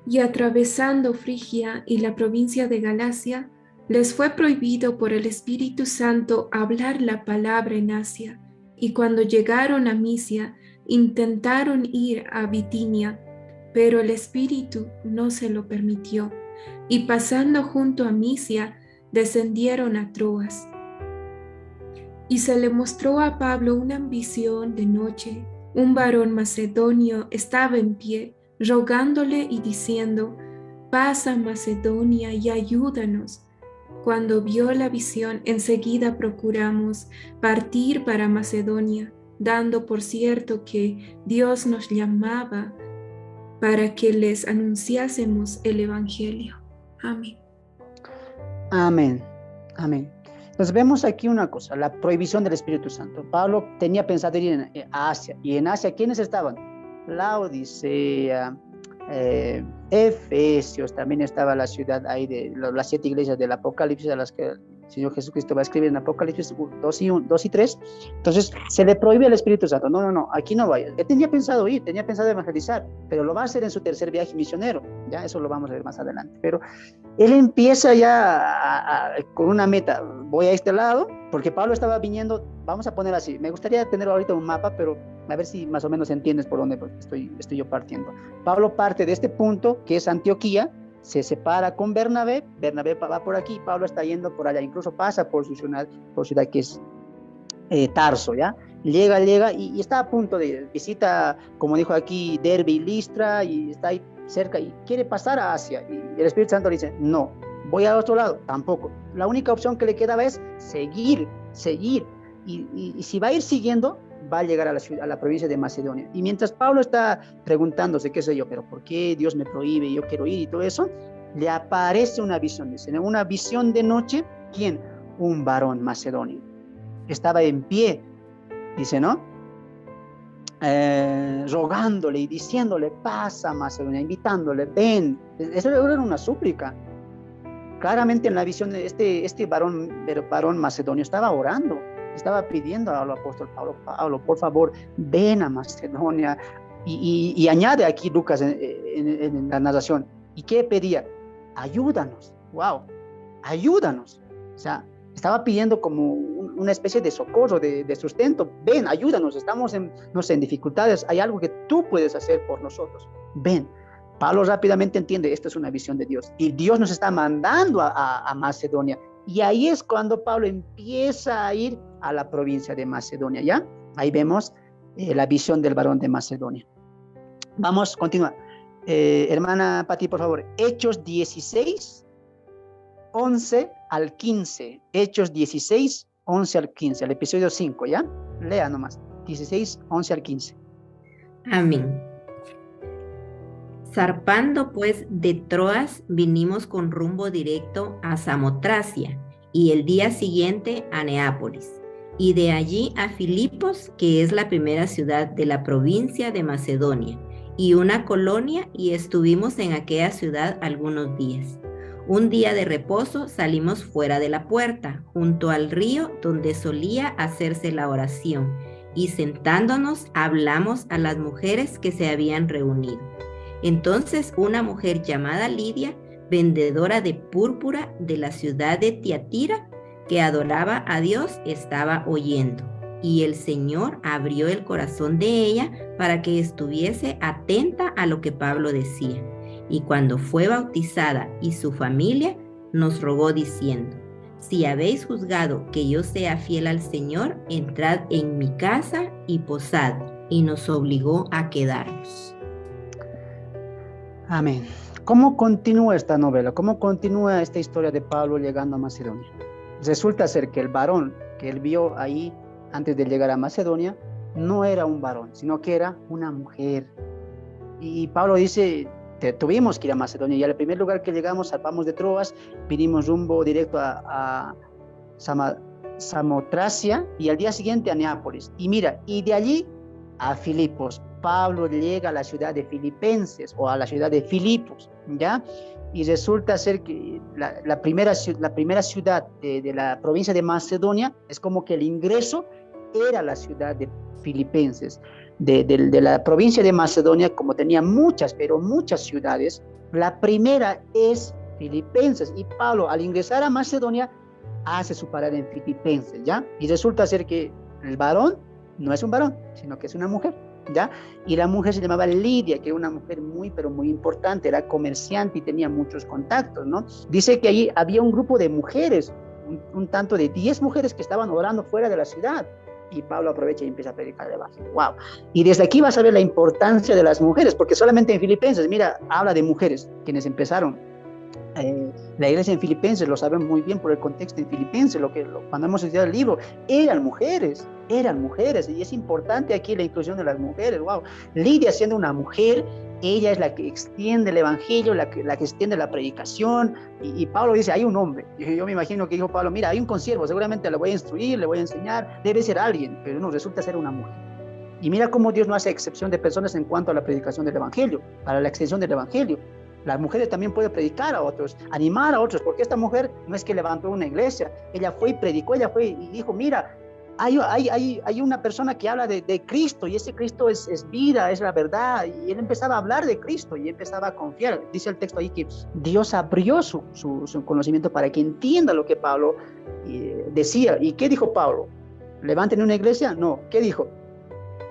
y atravesando Frigia y la provincia de Galacia, les fue prohibido por el Espíritu Santo hablar la palabra en Asia, y cuando llegaron a Misia, intentaron ir a Bitinia, pero el Espíritu no se lo permitió, y pasando junto a Misia, descendieron a Troas. Y se le mostró a Pablo una visión de noche. Un varón macedonio estaba en pie, rogándole y diciendo: pasa Macedonia y ayúdanos. Cuando vio la visión, enseguida procuramos partir para Macedonia, dando por cierto que Dios nos llamaba para que les anunciásemos el Evangelio. Amén. Amén. Amén. Entonces vemos aquí una cosa, la prohibición del Espíritu Santo. Pablo tenía pensado ir a Asia. ¿Y en Asia quiénes estaban? La Odisea, Efesios, también estaba la ciudad ahí de las 7 iglesias del Apocalipsis a las que el Señor Jesucristo va a escribir en Apocalipsis 2 y 3. Entonces se le prohíbe al Espíritu Santo: no, aquí no vayas. Él tenía pensado ir, tenía pensado evangelizar, pero lo va a hacer en su tercer viaje misionero. Ya eso lo vamos a ver más adelante. Pero él empieza ya con una meta: voy a este lado, porque Pablo estaba viniendo, vamos a poner así, me gustaría tener ahorita un mapa, pero a ver si más o menos entiendes por dónde estoy yo partiendo. Pablo parte de este punto, que es Antioquía, se separa con Bernabé. Bernabé va por aquí, Pablo está yendo por allá, incluso pasa por su ciudad que es Tarso, ¿ya? Llega y está a punto de visita, como dijo aquí, Derbe y Listra, y está ahí cerca y quiere pasar a Asia. Y el Espíritu Santo le dice, no, voy al otro lado, tampoco. La única opción que le quedaba es seguir. Y si va a ir siguiendo, va a llegar a la provincia de Macedonia. Y mientras Pablo está preguntándose, qué sé yo, pero ¿por qué Dios me prohíbe? Yo quiero ir y todo eso, le aparece una visión. Dice, una visión de noche, ¿quién? Un varón macedonio. Estaba en pie, dice, ¿no? Rogándole y diciéndole, pasa Macedonia, invitándole, ven. Eso era una súplica. Claramente en la visión de este varón macedonio estaba orando, estaba pidiendo al apóstol Pablo, por favor, ven a Macedonia. Y añade aquí Lucas en la narración, ¿y qué pedía? Ayúdanos, wow, ayúdanos. O sea, estaba pidiendo como una especie de socorro, de sustento. Ven, ayúdanos, estamos en dificultades, hay algo que tú puedes hacer por nosotros. Ven. Pablo rápidamente entiende, esta es una visión de Dios. Y Dios nos está mandando a Macedonia. Y ahí es cuando Pablo empieza a ir a la provincia de Macedonia, ¿ya? Ahí vemos la visión del varón de Macedonia. Vamos, continúa. Hermana Pati, por favor. Hechos 16, 11 al 15. Hechos 16, 11 al 15. El episodio 5, ¿ya? Lea nomás. 16, 11 al 15. Amén. Zarpando pues de Troas, vinimos con rumbo directo a Samotracia y el día siguiente a Neápolis, y de allí a Filipos, que es la primera ciudad de la provincia de Macedonia, y una colonia, y estuvimos en aquella ciudad algunos días. Un día de reposo salimos fuera de la puerta, junto al río donde solía hacerse la oración, y sentándonos hablamos a las mujeres que se habían reunido. Entonces una mujer llamada Lidia, vendedora de púrpura de la ciudad de Tiatira, que adoraba a Dios, estaba oyendo, y el Señor abrió el corazón de ella para que estuviese atenta a lo que Pablo decía. Y cuando fue bautizada y su familia, nos rogó diciendo, si habéis juzgado que yo sea fiel al Señor, entrad en mi casa y posad, y nos obligó a quedarnos. Amén. ¿Cómo continúa esta novela? ¿Cómo continúa esta historia de Pablo llegando a Macedonia? Resulta ser que el varón que él vio ahí antes de llegar a Macedonia no era un varón, sino que era una mujer. Y Pablo dice, tuvimos que ir a Macedonia, y al primer lugar que llegamos, zarpamos de Troas, vinimos rumbo directo a Samotracia, y al día siguiente a Neápolis. Y mira, y de allí a Filipos. Pablo llega a la ciudad de Filipenses o a la ciudad de Filipos, ¿ya? Y resulta ser que la primera ciudad de la provincia de Macedonia es como que el ingreso era la ciudad de Filipenses. De la provincia de Macedonia, como tenía muchas ciudades, la primera es Filipenses, y Pablo al ingresar a Macedonia hace su parada en Filipenses, ¿ya? Y resulta ser que el varón no es un varón, sino que es una mujer, ¿ya? Y la mujer se llamaba Lidia, que era una mujer pero muy importante, era comerciante y tenía muchos contactos, ¿no? Dice que allí había un grupo de mujeres, un tanto de 10 mujeres que estaban orando fuera de la ciudad, y Pablo aprovecha y empieza a predicar el evangelio. ¡Wow! Y desde aquí vas a ver la importancia de las mujeres, porque solamente en Filipenses, mira, habla de mujeres, quienes empezaron. La iglesia en Filipenses, lo saben muy bien por el contexto en Filipenses, cuando hemos estudiado el libro, eran mujeres, y es importante aquí la inclusión de las mujeres. Wow. Lidia, siendo una mujer, ella es la que extiende el evangelio, la que extiende la predicación, y Pablo dice, hay un hombre. Yo me imagino que dijo Pablo, mira, hay un consiervo, seguramente le voy a instruir, le voy a enseñar, debe ser alguien, pero no, resulta ser una mujer. Y mira cómo Dios no hace excepción de personas en cuanto a la predicación del evangelio, para la extensión del evangelio. Las mujeres también pueden predicar a otros, animar a otros, porque esta mujer no es que levantó una iglesia, ella fue y predicó, ella fue y dijo, mira, hay una persona que habla de Cristo, y ese Cristo es vida, es la verdad, y él empezaba a hablar de Cristo, y empezaba a confiar. Dice el texto ahí que Dios abrió su conocimiento para que entienda lo que Pablo decía. ¿Y qué dijo Pablo? ¿Levanten una iglesia? No. ¿Qué dijo?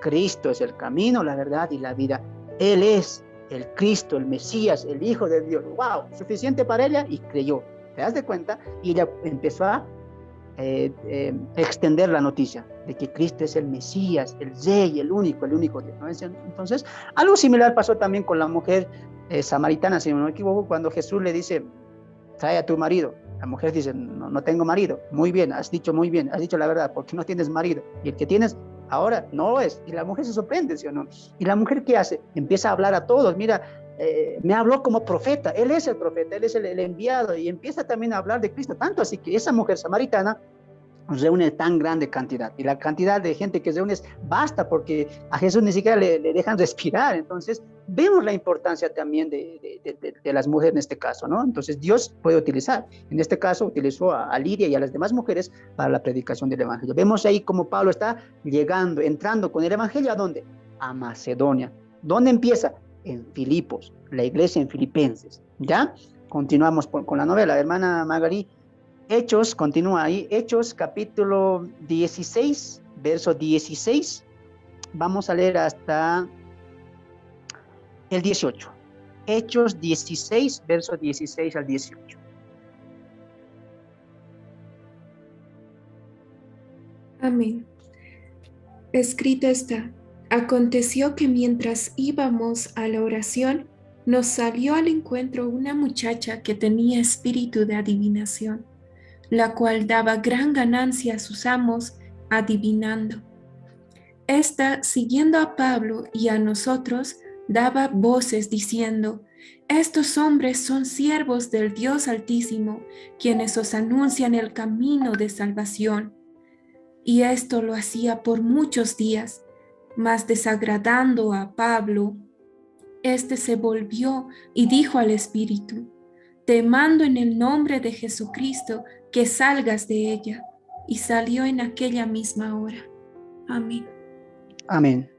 Cristo es el camino, la verdad y la vida. Él es el Cristo, el Mesías, el Hijo de Dios. ¡Wow! Suficiente para ella y creyó. ¿Te das de cuenta? Y ella empezó a extender la noticia de que Cristo es el Mesías, el Rey, el único Dios, ¿no? Entonces, algo similar pasó también con la mujer samaritana, si no me equivoco, cuando Jesús le dice, trae a tu marido. La mujer dice, no tengo marido. Muy bien, has dicho la verdad, porque no tienes marido. Y el que tienes ahora no es. Y la mujer se sorprende, ¿sí o no? Y la mujer, ¿qué hace? Empieza a hablar a todos. Mira, me habló como profeta. Él es el profeta, él es el enviado. Y empieza también a hablar de Cristo. Tanto así que esa mujer samaritana reúne tan grande cantidad. Y la cantidad de gente que reúne basta, porque a Jesús ni siquiera le dejan respirar. Entonces, vemos la importancia también de las mujeres en este caso, ¿no? Entonces, Dios puede utilizar. En este caso, utilizó a Lidia y a las demás mujeres para la predicación del Evangelio. Vemos ahí cómo Pablo está entrando con el Evangelio, ¿a dónde? A Macedonia. ¿Dónde empieza? En Filipos, la iglesia en Filipenses. ¿Ya? Continuamos con la novela. Hermana Magali, Hechos, continúa ahí. Hechos, capítulo 16, verso 16. Vamos a leer hasta el 18. Hechos 16, verso 16 al 18. Amén. Escrito está: aconteció que mientras íbamos a la oración, nos salió al encuentro una muchacha que tenía espíritu de adivinación, la cual daba gran ganancia a sus amos adivinando. Esta, siguiendo a Pablo y a nosotros, daba voces diciendo: estos hombres son siervos del Dios Altísimo, quienes os anuncian el camino de salvación. Y esto lo hacía por muchos días, mas desagradando a Pablo, este se volvió y dijo al espíritu: te mando en el nombre de Jesucristo que salgas de ella. Y salió en aquella misma hora. Amén. Amén.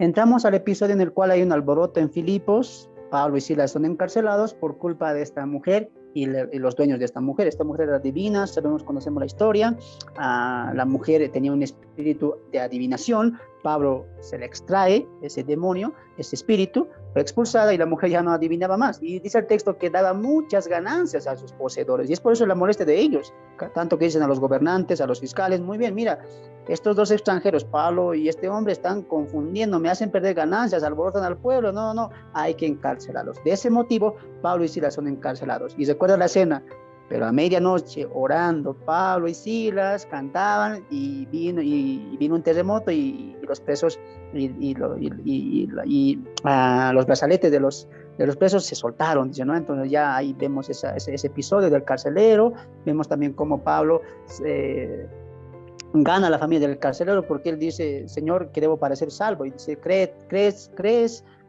Entramos al episodio en el cual hay un alboroto en Filipos. Pablo y Silas son encarcelados por culpa de esta mujer y los dueños de esta mujer. Esta mujer era divina, conocemos la historia. La mujer tenía un espíritu de adivinación. Pablo se le extrae ese demonio, ese espíritu, fue expulsada y la mujer ya no adivinaba más. Y dice el texto que daba muchas ganancias a sus poseedores. Y es por eso la molestia de ellos. Tanto que dicen a los gobernantes, a los fiscales: muy bien, mira, estos dos extranjeros, Pablo y este hombre, están confundiendo, me hacen perder ganancias, alborotan al pueblo. No, hay que encarcelarlos. De ese motivo, Pablo y Silas son encarcelados. Y recuerda la escena, pero a medianoche, orando, Pablo y Silas cantaban y vino un terremoto y los presos los brazaletes de los presos se soltaron, ¿no? Entonces ya ahí vemos ese episodio del carcelero. Vemos también cómo Pablo gana a la familia del carcelero, porque él dice: Señor, que debo para ser salvo. Y dice: cree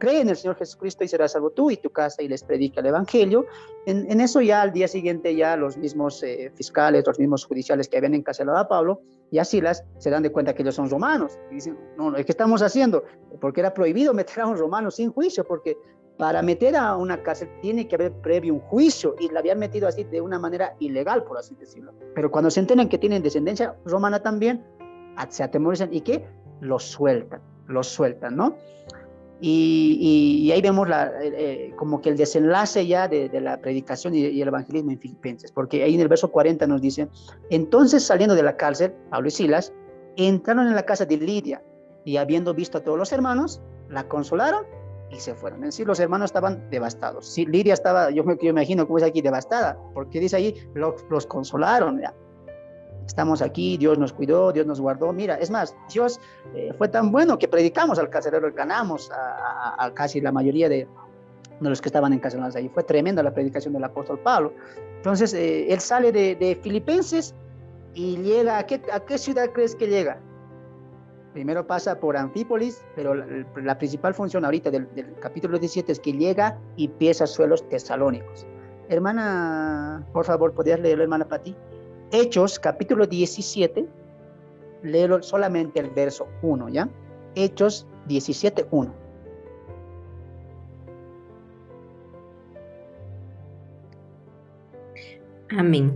en el Señor Jesucristo y serás salvo tú y tu casa, y les predica el Evangelio. En eso ya al día siguiente ya los mismos fiscales, los mismos judiciales que habían encarcelado a Pablo y a Silas se dan de cuenta que ellos son romanos y dicen: no, ¿qué estamos haciendo? Porque era prohibido meter a un romano sin juicio, porque para meter a una cárcel tiene que haber previo un juicio, y la habían metido así de una manera ilegal, por así decirlo. Pero cuando se enteran que tienen descendencia romana también, se atemorizan y que los sueltan, ¿no? Y ahí vemos como que el desenlace ya de la predicación y el evangelismo en Filipenses, porque ahí en el verso 40 nos dice: entonces, saliendo de la cárcel, Pablo y Silas entraron en la casa de Lidia, y habiendo visto a todos los hermanos, la consolaron y se fueron. Es decir, los hermanos estaban devastados. Sí, Lidia estaba, yo me imagino cómo es aquí, devastada, porque dice ahí, los consolaron. ¿Ya? Estamos aquí, Dios nos cuidó, Dios nos guardó. Mira, es más, Dios fue tan bueno que predicamos al carcelero, ganamos a casi la mayoría de los que estaban encarcelados ahí. Fue tremenda la predicación del apóstol Pablo. Entonces, él sale de Filipenses y llega, ¿a qué ciudad crees que llega? Primero pasa por Anfípolis, pero la principal función ahorita del capítulo 17 es que llega y pisa suelos tesalónicos. Hermana, por favor, ¿podrías leerlo, hermana Pati? Hechos, capítulo 17, léelo solamente el verso 1, ¿ya? Hechos 17, 1. Amén.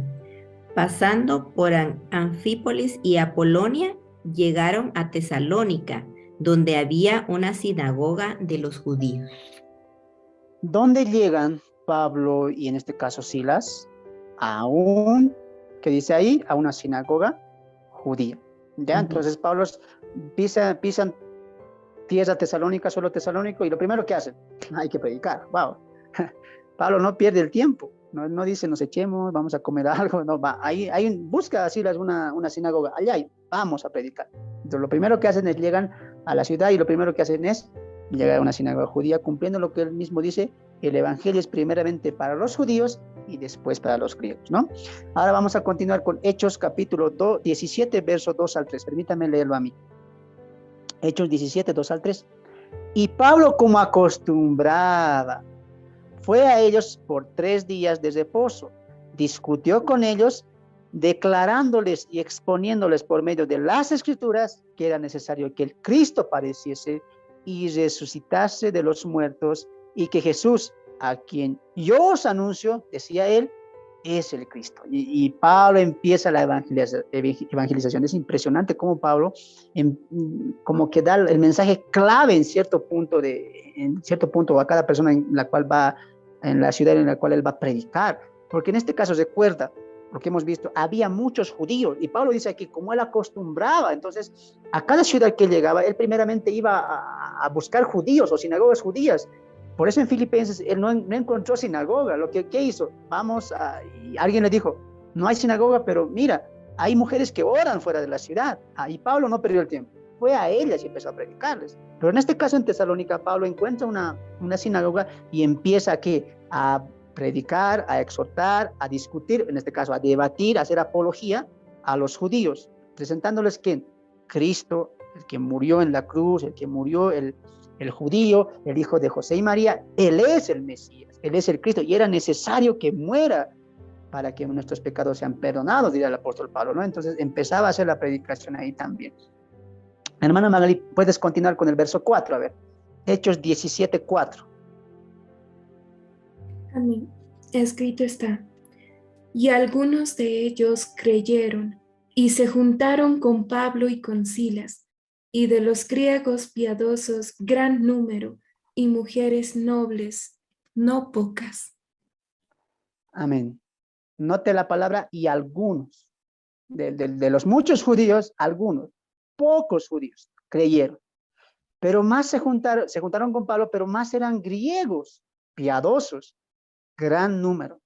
Pasando por Anfípolis y Apolonia, llegaron a Tesalónica, donde había una sinagoga de los judíos. ¿Dónde llegan Pablo y en este caso Silas? ¿Qué dice ahí? A una sinagoga judía. ¿Ya? Entonces Pablo pisan tierra tesalónica, suelo tesalónico, y lo primero que hacen, hay que predicar. Wow. Pablo no pierde el tiempo, no dice nos echemos, vamos a comer algo, no, va, busca así una sinagoga, allá vamos a predicar. Entonces lo primero que hacen es llegan a la ciudad y lo primero que hacen es llegar a una sinagoga judía, cumpliendo lo que él mismo dice, el evangelio es primeramente para los judíos y después para los griegos, ¿no? Ahora vamos a continuar con Hechos capítulo 17, verso 2 al 3, permítame leerlo a mí. Hechos 17, 2 al 3. Y Pablo, como acostumbraba, fue a ellos por 3 días de reposo, discutió con ellos, declarándoles y exponiéndoles por medio de las Escrituras que era necesario que el Cristo padeciese y resucitase de los muertos, y que Jesús, a quien yo os anuncio, decía él, es el Cristo. Y Pablo empieza la evangelización. Es impresionante cómo Pablo como que da el mensaje clave en cierto punto a cada persona en la ciudad en la cual él va a predicar. Porque en este caso, recuerda lo que hemos visto, había muchos judíos, y Pablo dice aquí, como él acostumbraba, entonces a cada ciudad que él llegaba, él primeramente iba a buscar judíos o sinagogas judías. Por eso en Filipenses él no encontró sinagoga. ¿Qué hizo? Y alguien le dijo, no hay sinagoga, pero mira, hay mujeres que oran fuera de la ciudad. Y Pablo no perdió el tiempo, fue a ellas y empezó a predicarles. Pero en este caso en Tesalónica, Pablo encuentra una sinagoga y empieza a predicar, a exhortar, a discutir, en este caso a debatir, a hacer apología a los judíos, presentándoles que Cristo, el que murió en la cruz, el que murió el judío, el hijo de José y María, él es el Mesías, él es el Cristo, y era necesario que muera para que nuestros pecados sean perdonados, diría el apóstol Pablo, ¿no? Entonces empezaba a hacer la predicación ahí también. Hermana Magali, puedes continuar con el verso 4, a ver, Hechos 17, 4. Amén. Escrito está, y algunos de ellos creyeron y se juntaron con Pablo y con Silas, y de los griegos piadosos gran número, y mujeres nobles, no pocas. Amén. Note la palabra y algunos. De los muchos judíos, algunos, pocos judíos creyeron. Pero más se juntaron con Pablo, pero más eran griegos piadosos. Gran número,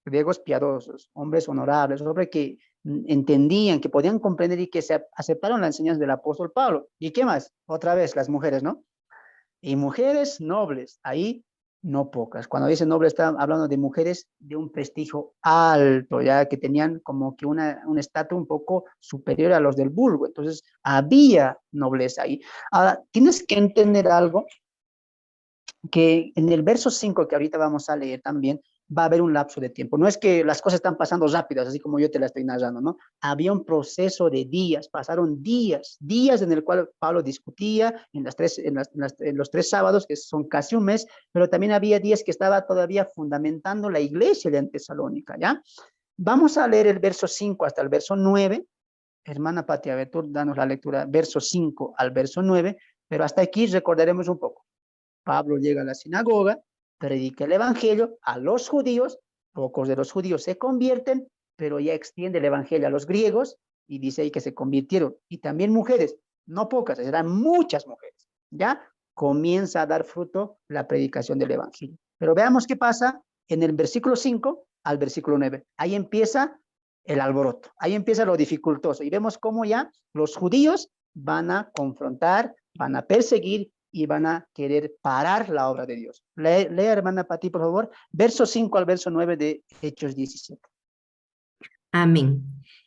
griegos piadosos, hombres honorables, hombres que entendían, que podían comprender y que se aceptaron la enseñanza del apóstol Pablo. ¿Y qué más? Otra vez, las mujeres, ¿no? Y mujeres nobles, ahí no pocas. Cuando dice noble, está hablando de mujeres de un prestigio alto, ya que tenían como que un estatus un poco superior a los del vulgo. Entonces, había nobleza ahí. Ahora, tienes que entender algo, que en el verso 5 que ahorita vamos a leer también, va a haber un lapso de tiempo. No es que las cosas están pasando rápidas, así como yo te la estoy narrando, ¿no? Había un proceso de días, pasaron días en el cual Pablo discutía en los 3 sábados, que son casi un mes, pero también había días que estaba todavía fundamentando la iglesia de Tesalónica, ¿ya? Vamos a leer el verso 5 hasta el verso 9. Hermana Pati, a ver, tú danos la lectura, verso 5 al verso 9, pero hasta aquí recordaremos un poco. Pablo llega a la sinagoga, predica el evangelio a los judíos, pocos de los judíos se convierten, pero ya extiende el evangelio a los griegos, y dice ahí que se convirtieron, y también mujeres, no pocas, eran muchas mujeres, ya comienza a dar fruto la predicación del evangelio. Pero veamos qué pasa en el versículo 5 al versículo 9, ahí empieza el alboroto, ahí empieza lo dificultoso, y vemos cómo ya los judíos van a confrontar, van a perseguir, y van a querer parar la obra de Dios. Lea, hermana Pati, por favor, verso 5 al verso 9 de Hechos 17. Amén.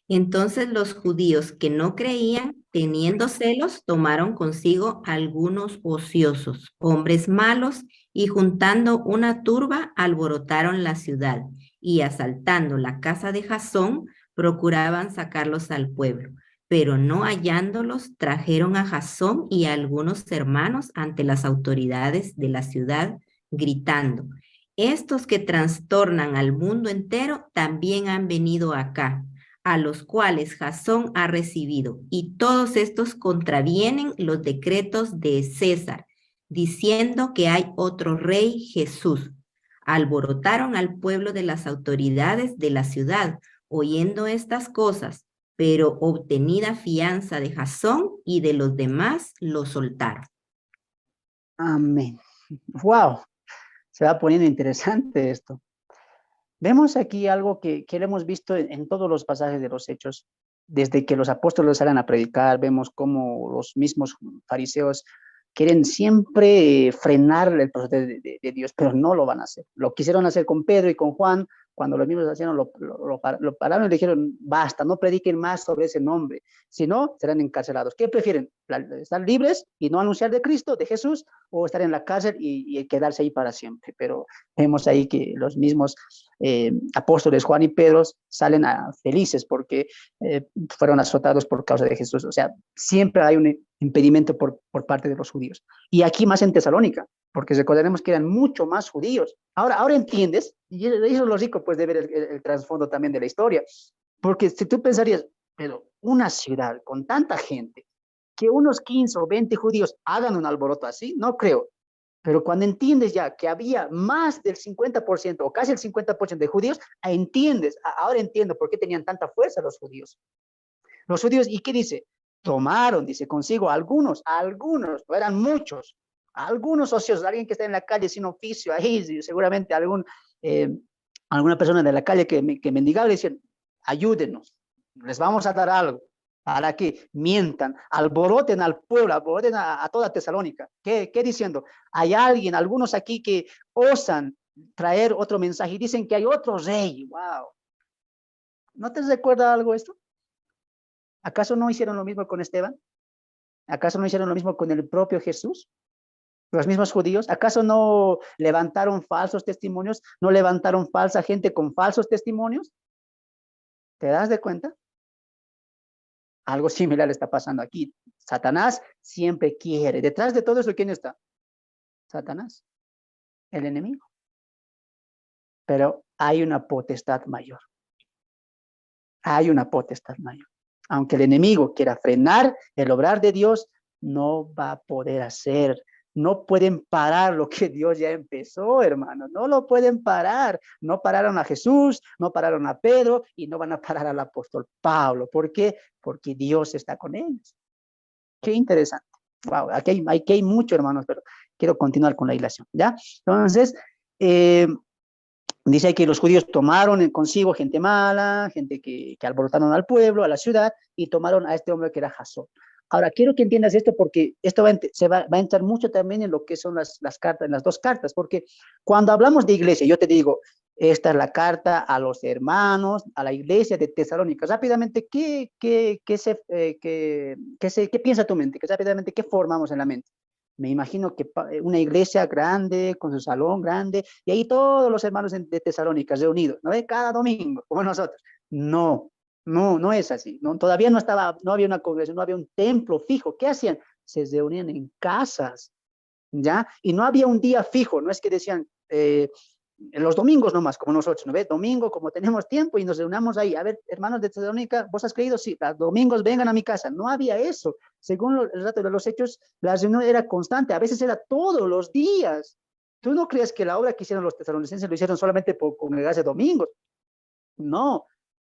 Entonces los judíos que no creían, teniendo celos, tomaron consigo algunos ociosos, hombres malos, y juntando una turba, alborotaron la ciudad, y asaltando la casa de Jasón, procuraban sacarlos al pueblo. Pero no hallándolos, trajeron a Jasón y a algunos hermanos ante las autoridades de la ciudad, gritando, estos que trastornan al mundo entero también han venido acá, a los cuales Jasón ha recibido, y todos estos contravienen los decretos de César, diciendo que hay otro rey, Jesús. Alborotaron al pueblo de las autoridades de la ciudad, oyendo estas cosas, pero obtenida fianza de Jasón y de los demás, lo soltaron. Amén. Wow, se va poniendo interesante esto. Vemos aquí algo que lo hemos visto en todos los pasajes de los Hechos. Desde que los apóstoles salen a predicar, vemos cómo los mismos fariseos quieren siempre frenar el proceso de Dios, pero no lo van a hacer. Lo quisieron hacer con Pedro y con Juan, cuando los mismos hacían, lo pararon y le dijeron, basta, no prediquen más sobre ese nombre, si no, serán encarcelados. ¿Qué prefieren? ¿Estar libres y no anunciar de Cristo, de Jesús, o estar en la cárcel y quedarse ahí para siempre? Pero vemos ahí que los mismos apóstoles Juan y Pedro salen felices porque fueron azotados por causa de Jesús. O sea, siempre hay un impedimento por parte de los judíos. Y aquí más en Tesalónica, porque recordaremos que eran mucho más judíos. Ahora entiendes, y eso es lo rico pues de ver el trasfondo también de la historia, porque si tú pensarías, pero una ciudad con tanta gente, que unos 15 o 20 judíos hagan un alboroto así, no creo. Pero cuando entiendes ya que había más del 50% o casi el 50% de judíos, ahora entiendo por qué tenían tanta fuerza los judíos. Los judíos, ¿y qué dice? Tomaron, dice, consigo algunos, no eran muchos, algunos socios, alguien que está en la calle sin oficio, ahí seguramente alguna persona de la calle que mendigaba, le decían, ayúdenos, les vamos a dar algo, para que mientan, alboroten al pueblo, alboroten a toda Tesalónica. ¿Qué diciendo? Hay algunos aquí que osan traer otro mensaje y dicen que hay otro rey. Wow. ¿No te recuerda algo esto? ¿Acaso no hicieron lo mismo con Esteban? ¿Acaso no hicieron lo mismo con el propio Jesús? ¿Los mismos judíos? ¿Acaso no levantaron falsos testimonios? ¿No levantaron falsa gente con falsos testimonios? ¿Te das de cuenta? Algo similar está pasando aquí. Satanás siempre quiere. Detrás de todo eso, ¿quién está? Satanás, el enemigo. Pero hay una potestad mayor. Hay una potestad mayor. Aunque el enemigo quiera frenar el obrar de Dios, no va a poder hacer. No pueden parar lo que Dios ya empezó, hermano. No lo pueden parar. No pararon a Jesús, no pararon a Pedro y no van a parar al apóstol Pablo. ¿Por qué? Porque Dios está con ellos. Qué interesante. Wow, aquí hay mucho, hermanos, pero quiero continuar con la ilación, ¿ya? Entonces, dice que los judíos tomaron consigo gente mala, gente que alborotaron al pueblo, a la ciudad, y tomaron a este hombre que era Jasón. Ahora, quiero que entiendas esto porque esto va a entrar mucho también en lo que son las cartas, en las dos cartas, porque cuando hablamos de iglesia, yo te digo, esta es la carta a los hermanos, a la iglesia de Tesalónica. Rápidamente, ¿qué piensa tu mente? Rápidamente, ¿qué formamos en la mente? Me imagino que una iglesia grande, con su salón grande, y ahí todos los hermanos de Tesalónica reunidos, ¿no? Cada domingo, como nosotros. No es así. No, todavía no había una congregación, no había un templo fijo. ¿Qué hacían? Se reunían en casas, ¿ya? Y no había un día fijo, no es que decían, los domingos nomás, como nosotros, ¿no ves? Domingo, como tenemos tiempo y nos reunamos ahí. A ver, hermanos de Tesalónica, ¿vos has creído? Sí, los domingos vengan a mi casa. No había eso. Según el relato de los Hechos, la reunión era constante, a veces era todos los días. ¿Tú no crees que la obra que hicieron los tesalonicenses lo hicieron solamente por congregarse domingos? No.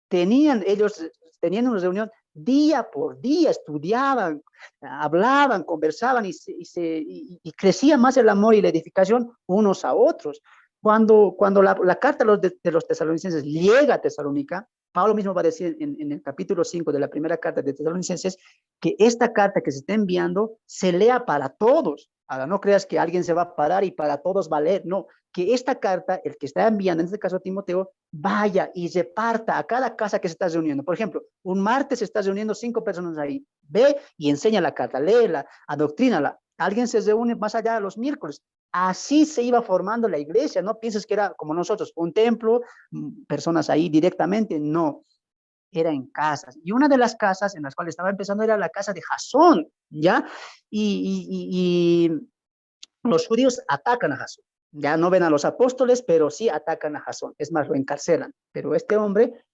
Ellos tenían una reunión día por día, estudiaban, hablaban, conversaban y crecía más el amor y la edificación unos a otros. Cuando la carta de los tesalonicenses llega a Tesalónica, Pablo mismo va a decir en el capítulo 5 de la primera carta de Tesalonicenses que esta carta que se está enviando se lea para todos. Ahora, no creas que alguien se va a parar y para todos va a leer, no, que esta carta, el que está enviando, en este caso a Timoteo, vaya y reparta a cada casa que se está reuniendo. Por ejemplo, un martes se está reuniendo 5 personas ahí, ve y enseña la carta, léela, adoctrínala. Alguien se reúne más allá los miércoles. Así se iba formando la iglesia, no pienses que era como nosotros, un templo, personas ahí directamente, no. Era en casas, y una de las casas en las cuales estaba empezando era la casa de Jasón, ¿ya? Y los judíos atacan a Jasón, ya no ven a los apóstoles, pero sí atacan a Jasón, es más, lo encarcelan, pero este hombre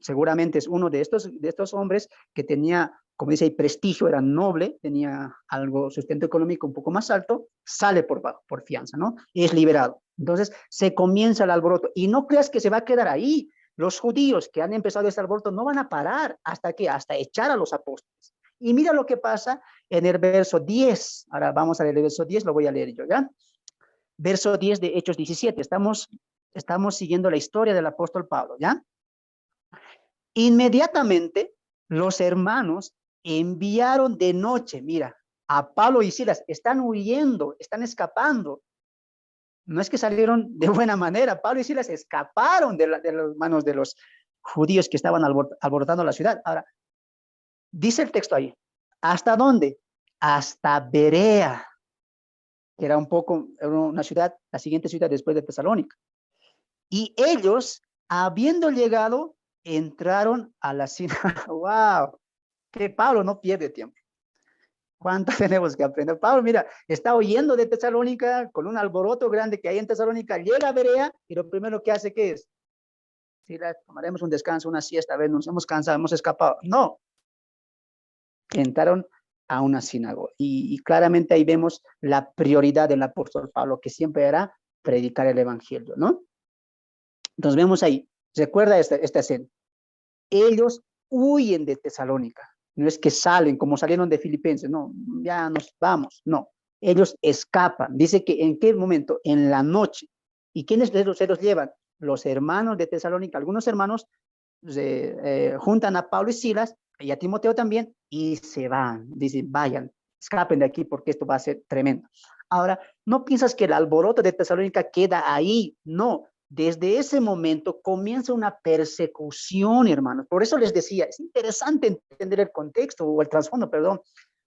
seguramente es uno de estos hombres que tenía, como dice, prestigio, era noble, tenía algo, sustento económico un poco más alto, sale por fianza, ¿no? Es liberado. Entonces se comienza el alboroto. Y no creas que se va a quedar ahí. Los judíos que han empezado este alboroto no van a parar hasta echar a los apóstoles. Y mira lo que pasa en el verso 10. Ahora vamos a leer el verso 10, lo voy a leer yo, ¿ya? Verso 10 de Hechos 17. Estamos siguiendo la historia del apóstol Pablo, ¿ya? Inmediatamente los hermanos enviaron de noche, mira, a Pablo y Silas, están huyendo, están escapando. No es que salieron de buena manera, Pablo y Silas escaparon de las manos de los judíos que estaban alborotando la ciudad. Ahora, dice el texto ahí, ¿hasta dónde? Hasta Berea, que era una ciudad, la siguiente ciudad después de Tesalónica. Y ellos, habiendo llegado, entraron a la sinagoga. ¡Wow! Que Pablo no pierde tiempo. ¿Cuánto tenemos que aprender? Pablo, mira, está huyendo de Tesalónica con un alboroto grande que hay en Tesalónica, llega a Berea y lo primero que hace, ¿qué es? Si tomaremos un descanso, una siesta, a ver, nos hemos cansado, hemos escapado. No. Entraron a una sinagoga y claramente ahí vemos la prioridad del apóstol Pablo, que siempre era predicar el evangelio, ¿no? Entonces vemos ahí, recuerda esta escena. Ellos huyen de Tesalónica. No es que salen como salieron de Filipenses, no, ya nos vamos, no. Ellos escapan. Dice que ¿en qué momento? En la noche. ¿Y quiénes se los llevan? Los hermanos de Tesalónica. Algunos hermanos juntan a Pablo y Silas, y a Timoteo también, y se van. Dicen, vayan, escapen de aquí porque esto va a ser tremendo. Ahora, no piensas que el alboroto de Tesalónica queda ahí, no. Desde ese momento comienza una persecución, hermanos. Por eso les decía, es interesante entender el contexto o el trasfondo, perdón,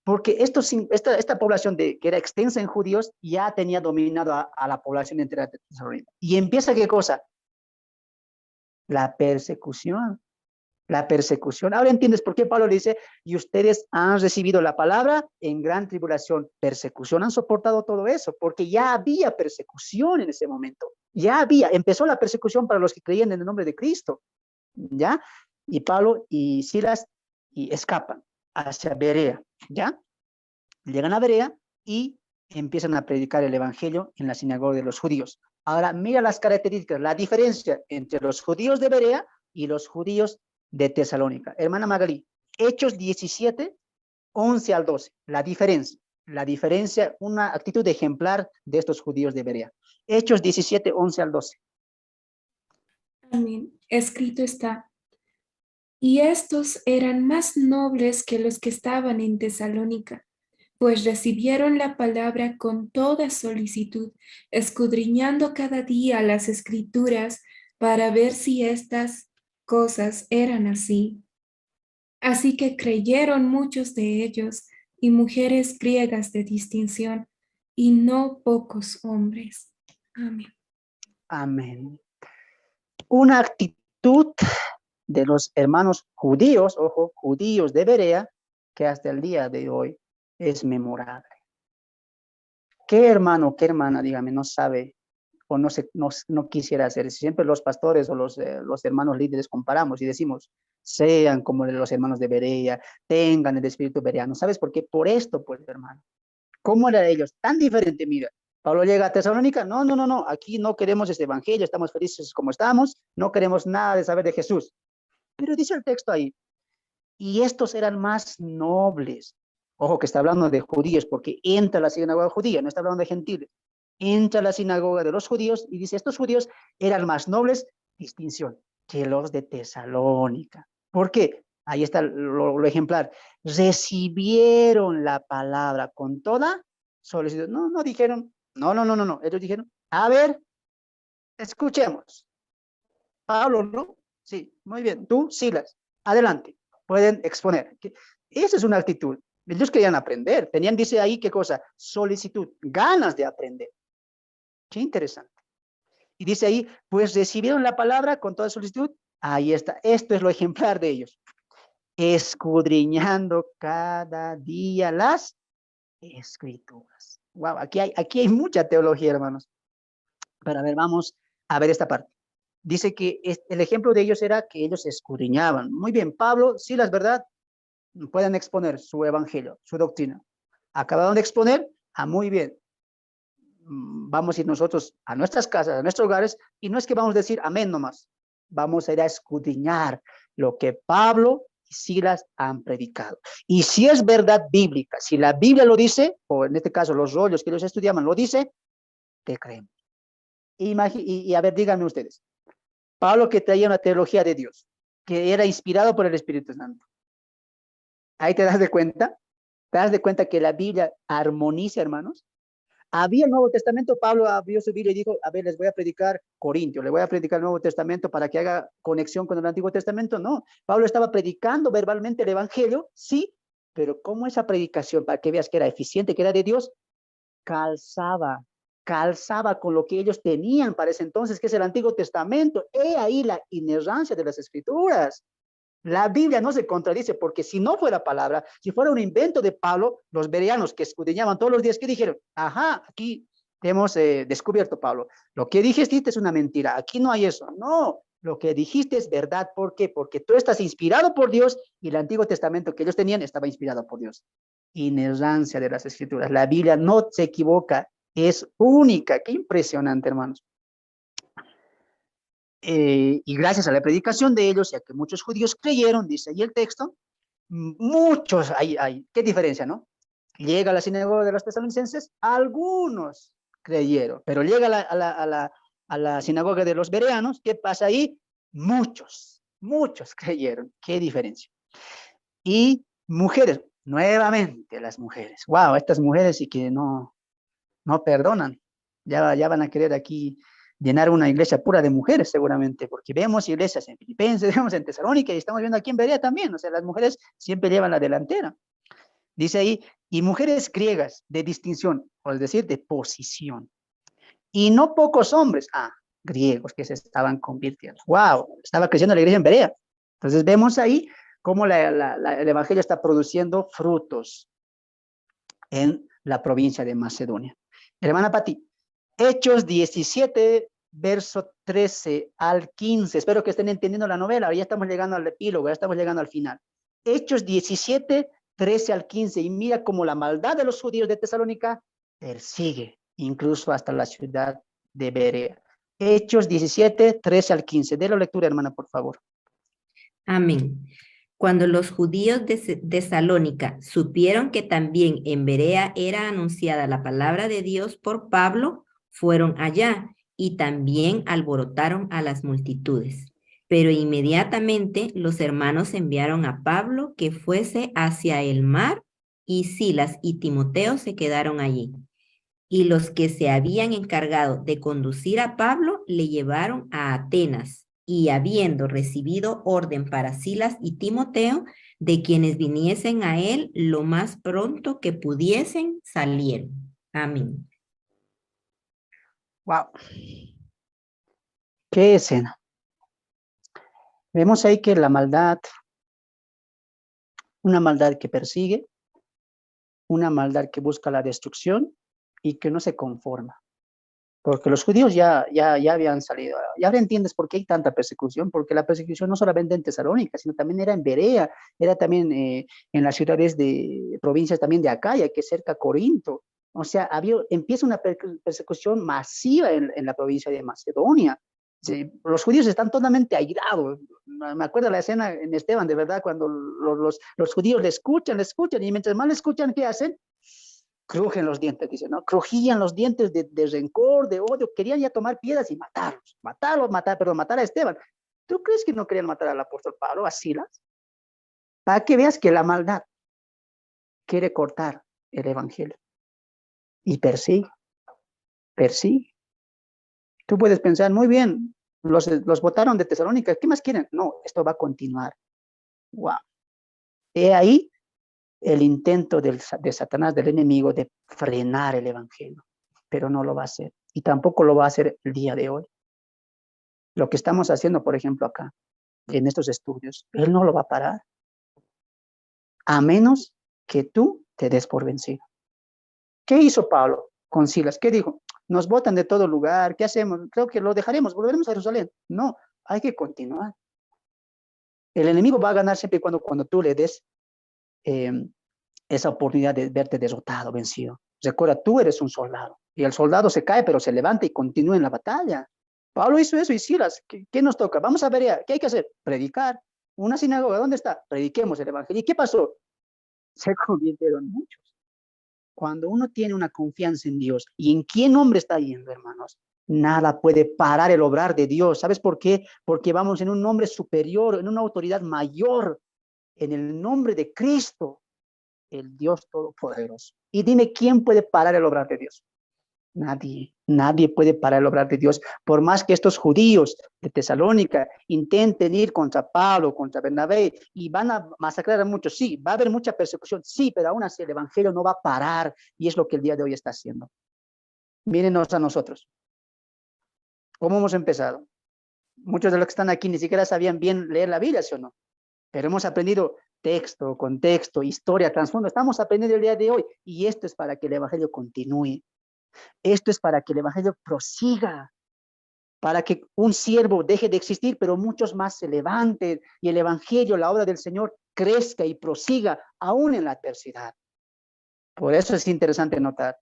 porque esta población que era extensa en judíos ya tenía dominado a la población entera de Tesalónica. Y empieza, ¿qué cosa? La persecución. La persecución. Ahora entiendes por qué Pablo le dice, y ustedes han recibido la palabra en gran tribulación. Persecución, han soportado todo eso, porque ya había persecución en ese momento. Empezó la persecución para los que creían en el nombre de Cristo. ¿Ya? Y Pablo y Silas escapan hacia Berea. ¿Ya? Llegan a Berea y empiezan a predicar el evangelio en la sinagoga de los judíos. Ahora, mira las características, la diferencia entre los judíos de Berea y los judíos de Tesalónica. Hermana Magali, Hechos 17, 11 al 12. La diferencia, una actitud ejemplar de estos judíos de Berea. Hechos 17, 11 al 12. Amén. Escrito está. Y estos eran más nobles que los que estaban en Tesalónica, pues recibieron la palabra con toda solicitud, escudriñando cada día las escrituras para ver si estas cosas eran así. Así que creyeron muchos de ellos y mujeres griegas de distinción, y no pocos hombres. Amén. Amén. Una actitud de los hermanos judíos, ojo, judíos de Berea, que hasta el día de hoy es memorable. ¿Qué hermano, qué hermana, dígame, no sabe o no quisiera hacer? Siempre los pastores o los hermanos líderes comparamos y decimos, sean como los hermanos de Berea, tengan el espíritu bereano. ¿Sabes por qué? Por esto, pues, hermano. ¿Cómo era de ellos? Tan diferente, mira. Pablo llega a Tesalónica, no, aquí no queremos este evangelio, estamos felices como estamos, no queremos nada de saber de Jesús. Pero dice el texto ahí, y estos eran más nobles. Ojo que está hablando de judíos, porque entra a la sinagoga judía, no está hablando de gentiles. Entra a la sinagoga de los judíos y dice, estos judíos eran más nobles, distinción, que los de Tesalónica. ¿Por qué? Ahí está lo ejemplar. Recibieron la palabra con toda solicitud. No dijeron, no. Ellos dijeron, a ver, escuchemos. Pablo, ¿no? Sí, muy bien. Tú, Silas, adelante. Pueden exponer. Esa es una actitud. Ellos querían aprender. Tenían, dice ahí, ¿qué cosa? Solicitud, ganas de aprender. Qué interesante. Y dice ahí, pues recibieron la palabra con toda solicitud. Ahí está. Esto es lo ejemplar de ellos. Escudriñando cada día las escrituras. Wow, aquí hay mucha teología, hermanos. Pero a ver, vamos a ver esta parte. dice que el ejemplo de ellos era que ellos escudriñaban. Muy bien, Pablo, sí, la verdad, pueden exponer su evangelio, su doctrina. Acabaron de exponer, muy bien. Vamos a ir nosotros a nuestras casas, a nuestros hogares, y no es que vamos a decir amén nomás. Vamos a ir a escudriñar lo que Pablo y Silas han predicado. Y si es verdad bíblica, si la Biblia lo dice, o en este caso los rollos que ellos estudiaban lo dice, te creemos. Y a ver, díganme ustedes, Pablo que traía una teología de Dios, que era inspirado por el Espíritu Santo. Ahí te das de cuenta que la Biblia armoniza, hermanos. Había el Nuevo Testamento, Pablo abrió su Biblia y dijo, a ver, les voy a predicar Corintio, les voy a predicar el Nuevo Testamento para que haga conexión con el Antiguo Testamento. No, Pablo estaba predicando verbalmente el Evangelio, sí, pero como esa predicación, para que veas que era eficiente, que era de Dios, calzaba con lo que ellos tenían para ese entonces, que es el Antiguo Testamento. He ahí la inerrancia de las Escrituras. La Biblia no se contradice, porque si no fuera palabra, si fuera un invento de Pablo, los bereanos que escudriñaban todos los días, ¿qué dijeron? Ajá, aquí hemos descubierto, Pablo, lo que dijiste es una mentira, aquí no hay eso. No, lo que dijiste es verdad. ¿Por qué? Porque tú estás inspirado por Dios y el Antiguo Testamento que ellos tenían estaba inspirado por Dios. Inerrancia de las Escrituras. La Biblia no se equivoca, es única. Qué impresionante, hermanos. Y gracias a la predicación de ellos, ya que muchos judíos creyeron, dice ahí el texto, muchos, ¿qué diferencia, no? Llega a la sinagoga de los tesalonicenses, algunos creyeron, pero llega a la sinagoga de los bereanos, ¿qué pasa ahí? Muchos creyeron. ¿Qué diferencia? Y mujeres, nuevamente las mujeres, wow, estas mujeres sí que no perdonan, ya van a querer aquí llenar una iglesia pura de mujeres seguramente, porque vemos iglesias en Filipenses, vemos en Tesalónica y estamos viendo aquí en Berea también, o sea, las mujeres siempre llevan la delantera. Dice ahí, y mujeres griegas de distinción, o es decir, de posición. Y no pocos hombres, griegos que se estaban convirtiendo. ¡Wow! Estaba creciendo la iglesia en Berea. Entonces vemos ahí cómo el evangelio está produciendo frutos en la provincia de Macedonia. Hermana Pati, Hechos 17, verso 13 al 15. Espero que estén entendiendo la novela. Ya estamos llegando al epílogo, ya estamos llegando al final. Hechos 17, 13 al 15. Y mira cómo la maldad de los judíos de Tesalónica persigue, incluso hasta la ciudad de Berea. Hechos 17, 13 al 15. Dé la lectura, hermana, por favor. Amén. Cuando los judíos de Tesalónica supieron que también en Berea era anunciada la palabra de Dios por Pablo, fueron allá y también alborotaron a las multitudes. Pero inmediatamente los hermanos enviaron a Pablo que fuese hacia el mar, y Silas y Timoteo se quedaron allí. Y los que se habían encargado de conducir a Pablo le llevaron a Atenas. Y habiendo recibido orden para Silas y Timoteo, de quienes viniesen a él lo más pronto que pudiesen, salieron. Amén. Wow. Qué escena. Vemos ahí que la maldad, una maldad que persigue, una maldad que busca la destrucción y que no se conforma. Porque los judíos ya habían salido. Ya entiendes por qué hay tanta persecución, porque la persecución no solamente en Tesalónica, sino también era en Berea, era también en las ciudades de provincias también de Acaya, que es cerca a Corinto. O sea, empieza una persecución masiva en la provincia de Macedonia. Sí, los judíos están totalmente airados. Me acuerdo la escena en Esteban, de verdad, cuando los judíos le escuchan, y mientras más le escuchan, ¿qué hacen? Crujen los dientes, dice, ¿no? Crujían los dientes de rencor, de odio, querían ya tomar piedras y matar a Esteban. ¿Tú crees que no querían matar al apóstol Pablo, a Silas? Para que veas que la maldad quiere cortar el evangelio y persigue. Tú puedes pensar, muy bien, los botaron de Tesalónica, ¿qué más quieren? No, esto va a continuar. Wow. He ahí el intento de Satanás, del enemigo, de frenar el evangelio, pero no lo va a hacer, y tampoco lo va a hacer el día de hoy. Lo que estamos haciendo, por ejemplo, acá, en estos estudios, él no lo va a parar, a menos que tú te des por vencido. ¿Qué hizo Pablo con Silas? ¿Qué dijo? nos botan de todo lugar, ¿qué hacemos? Creo que lo dejaremos, volveremos a Jerusalén. No, hay que continuar. El enemigo va a ganar siempre y cuando tú le des esa oportunidad de verte derrotado, vencido. Recuerda, tú eres un soldado, y el soldado se cae, pero se levanta y continúa en la batalla. Pablo hizo eso y Silas. ¿Qué nos toca? Vamos a ver, ¿qué hay que hacer? Predicar. Una sinagoga, ¿dónde está? Prediquemos el evangelio. ¿Y qué pasó? Se convirtieron muchos. Cuando uno tiene una confianza en Dios, ¿y en qué nombre está yendo, hermanos? Nada puede parar el obrar de Dios. ¿Sabes por qué? Porque vamos en un nombre superior, en una autoridad mayor, en el nombre de Cristo, el Dios Todopoderoso. Y dime, ¿quién puede parar el obrar de Dios? Nadie puede parar el obrar de Dios. Por más que estos judíos de Tesalónica intenten ir contra Pablo, contra Bernabé, y van a masacrar a muchos, sí, va a haber mucha persecución, sí, pero aún así el evangelio no va a parar, y es lo que el día de hoy está haciendo. Mírenos a nosotros. ¿Cómo hemos empezado? Muchos de los que están aquí ni siquiera sabían bien leer la Biblia, ¿sí o no? Pero hemos aprendido texto, contexto, historia, trasfondo. Estamos aprendiendo el día de hoy, y esto es para que el evangelio continúe. Esto es para que el evangelio prosiga, para que un siervo deje de existir, pero muchos más se levanten y el evangelio, la obra del Señor, crezca y prosiga aún en la adversidad. Por eso es interesante notar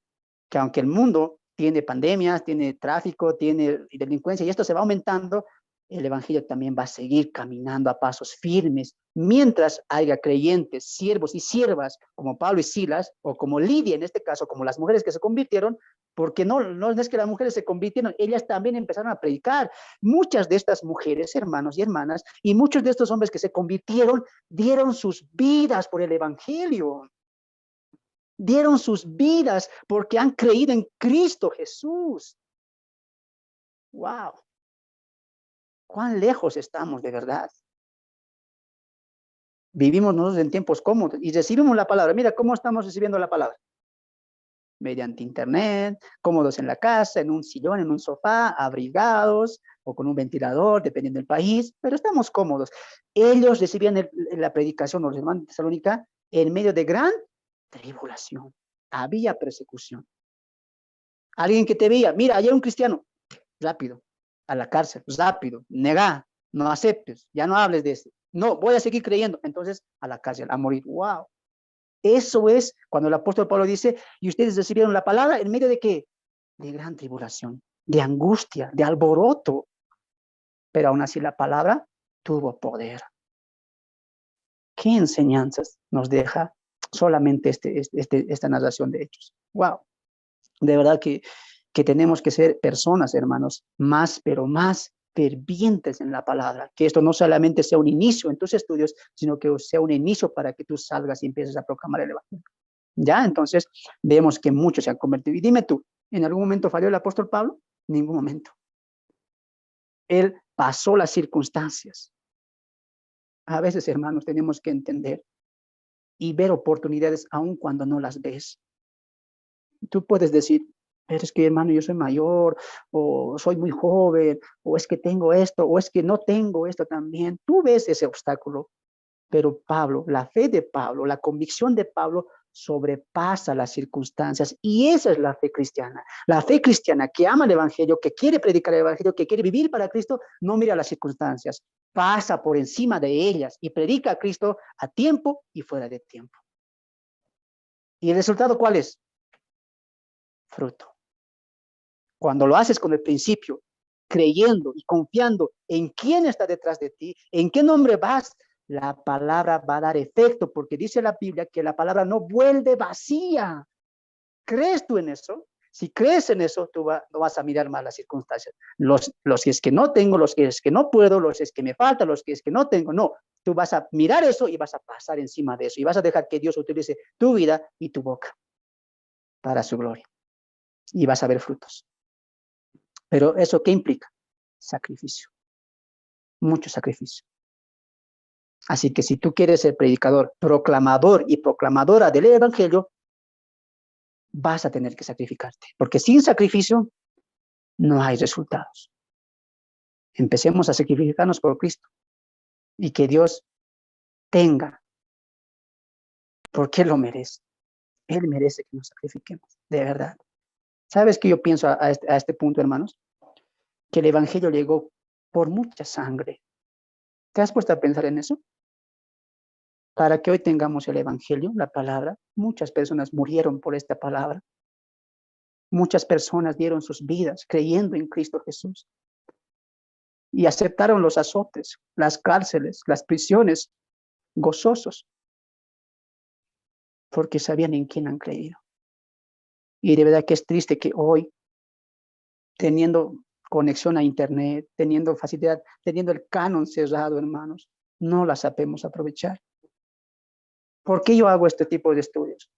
que aunque el mundo tiene pandemias, tiene tráfico, tiene delincuencia, y esto se va aumentando, el evangelio también va a seguir caminando a pasos firmes, mientras haya creyentes, siervos y siervas, como Pablo y Silas, o como Lidia en este caso, como las mujeres que se convirtieron, porque no es que las mujeres se convirtieron, ellas también empezaron a predicar. Muchas de estas mujeres, hermanos y hermanas, y muchos de estos hombres que se convirtieron, dieron sus vidas por el evangelio. Dieron sus vidas porque han creído en Cristo Jesús. ¡Wow! ¿Cuán lejos estamos de verdad? Vivimos nosotros en tiempos cómodos y recibimos la palabra. Mira cómo estamos recibiendo la palabra. Mediante internet, cómodos en la casa, en un sillón, en un sofá, abrigados o con un ventilador, dependiendo del país, pero estamos cómodos. Ellos recibían la predicación, los hermanos de Tesalónica, en medio de gran tribulación. Había persecución. Alguien que te veía, mira, allá hay un cristiano, rápido, a la cárcel, rápido, negá, no aceptes, ya no hables de eso. No, voy a seguir creyendo. Entonces, a la cárcel, a morir. ¡Wow! Eso es cuando el apóstol Pablo dice, y ustedes recibieron la palabra en medio de ¿qué? De gran tribulación, de angustia, de alboroto. Pero aún así la palabra tuvo poder. ¿Qué enseñanzas nos deja solamente esta narración de hechos? ¡Wow! De verdad que tenemos que ser personas, hermanos, más, pero más fervientes en la palabra, que esto no solamente sea un inicio en tus estudios, sino que sea un inicio para que tú salgas y empieces a proclamar el evangelio. Ya, entonces vemos que muchos se han convertido. Y dime tú, ¿en algún momento falló el apóstol Pablo? Ningún momento. Él pasó las circunstancias. A veces, hermanos, tenemos que entender y ver oportunidades aun cuando no las ves. Tú puedes decir, pero es que, hermano, yo soy mayor, o soy muy joven, o es que tengo esto, o es que no tengo esto también. Tú ves ese obstáculo, pero Pablo, la fe de Pablo, la convicción de Pablo sobrepasa las circunstancias, y esa es la fe cristiana. La fe cristiana que ama el evangelio, que quiere predicar el evangelio, que quiere vivir para Cristo, no mira las circunstancias, pasa por encima de ellas y predica a Cristo a tiempo y fuera de tiempo. ¿Y el resultado cuál es? Fruto. Cuando lo haces con el principio, creyendo y confiando en quién está detrás de ti, en qué nombre vas, la palabra va a dar efecto, porque dice la Biblia que la palabra no vuelve vacía. ¿Crees tú en eso? Si crees en eso, tú no vas a mirar más las circunstancias. Los que es que no tengo, los que es que no puedo, los que es que me falta, los que es que no tengo, no. Tú vas a mirar eso y vas a pasar encima de eso y vas a dejar que Dios utilice tu vida y tu boca para su gloria. Y vas a ver frutos. Pero ¿eso qué implica? Sacrificio. Mucho sacrificio. Así que si tú quieres ser predicador, proclamador y proclamadora del evangelio, vas a tener que sacrificarte. Porque sin sacrificio no hay resultados. Empecemos a sacrificarnos por Cristo. Y que Dios tenga. Porque Él lo merece. Él merece que nos sacrifiquemos. De verdad. ¿Sabes qué yo pienso a este punto, hermanos? Que el evangelio llegó por mucha sangre. ¿Te has puesto a pensar en eso? Para que hoy tengamos el evangelio, la palabra, muchas personas murieron por esta palabra. Muchas personas dieron sus vidas creyendo en Cristo Jesús y aceptaron los azotes, las cárceles, las prisiones, gozosos, porque sabían en quién han creído. Y de verdad que es triste que hoy, teniendo conexión a internet, teniendo facilidad, teniendo el canon cerrado, hermanos, no la sabemos aprovechar. ¿Por qué yo hago este tipo de estudios?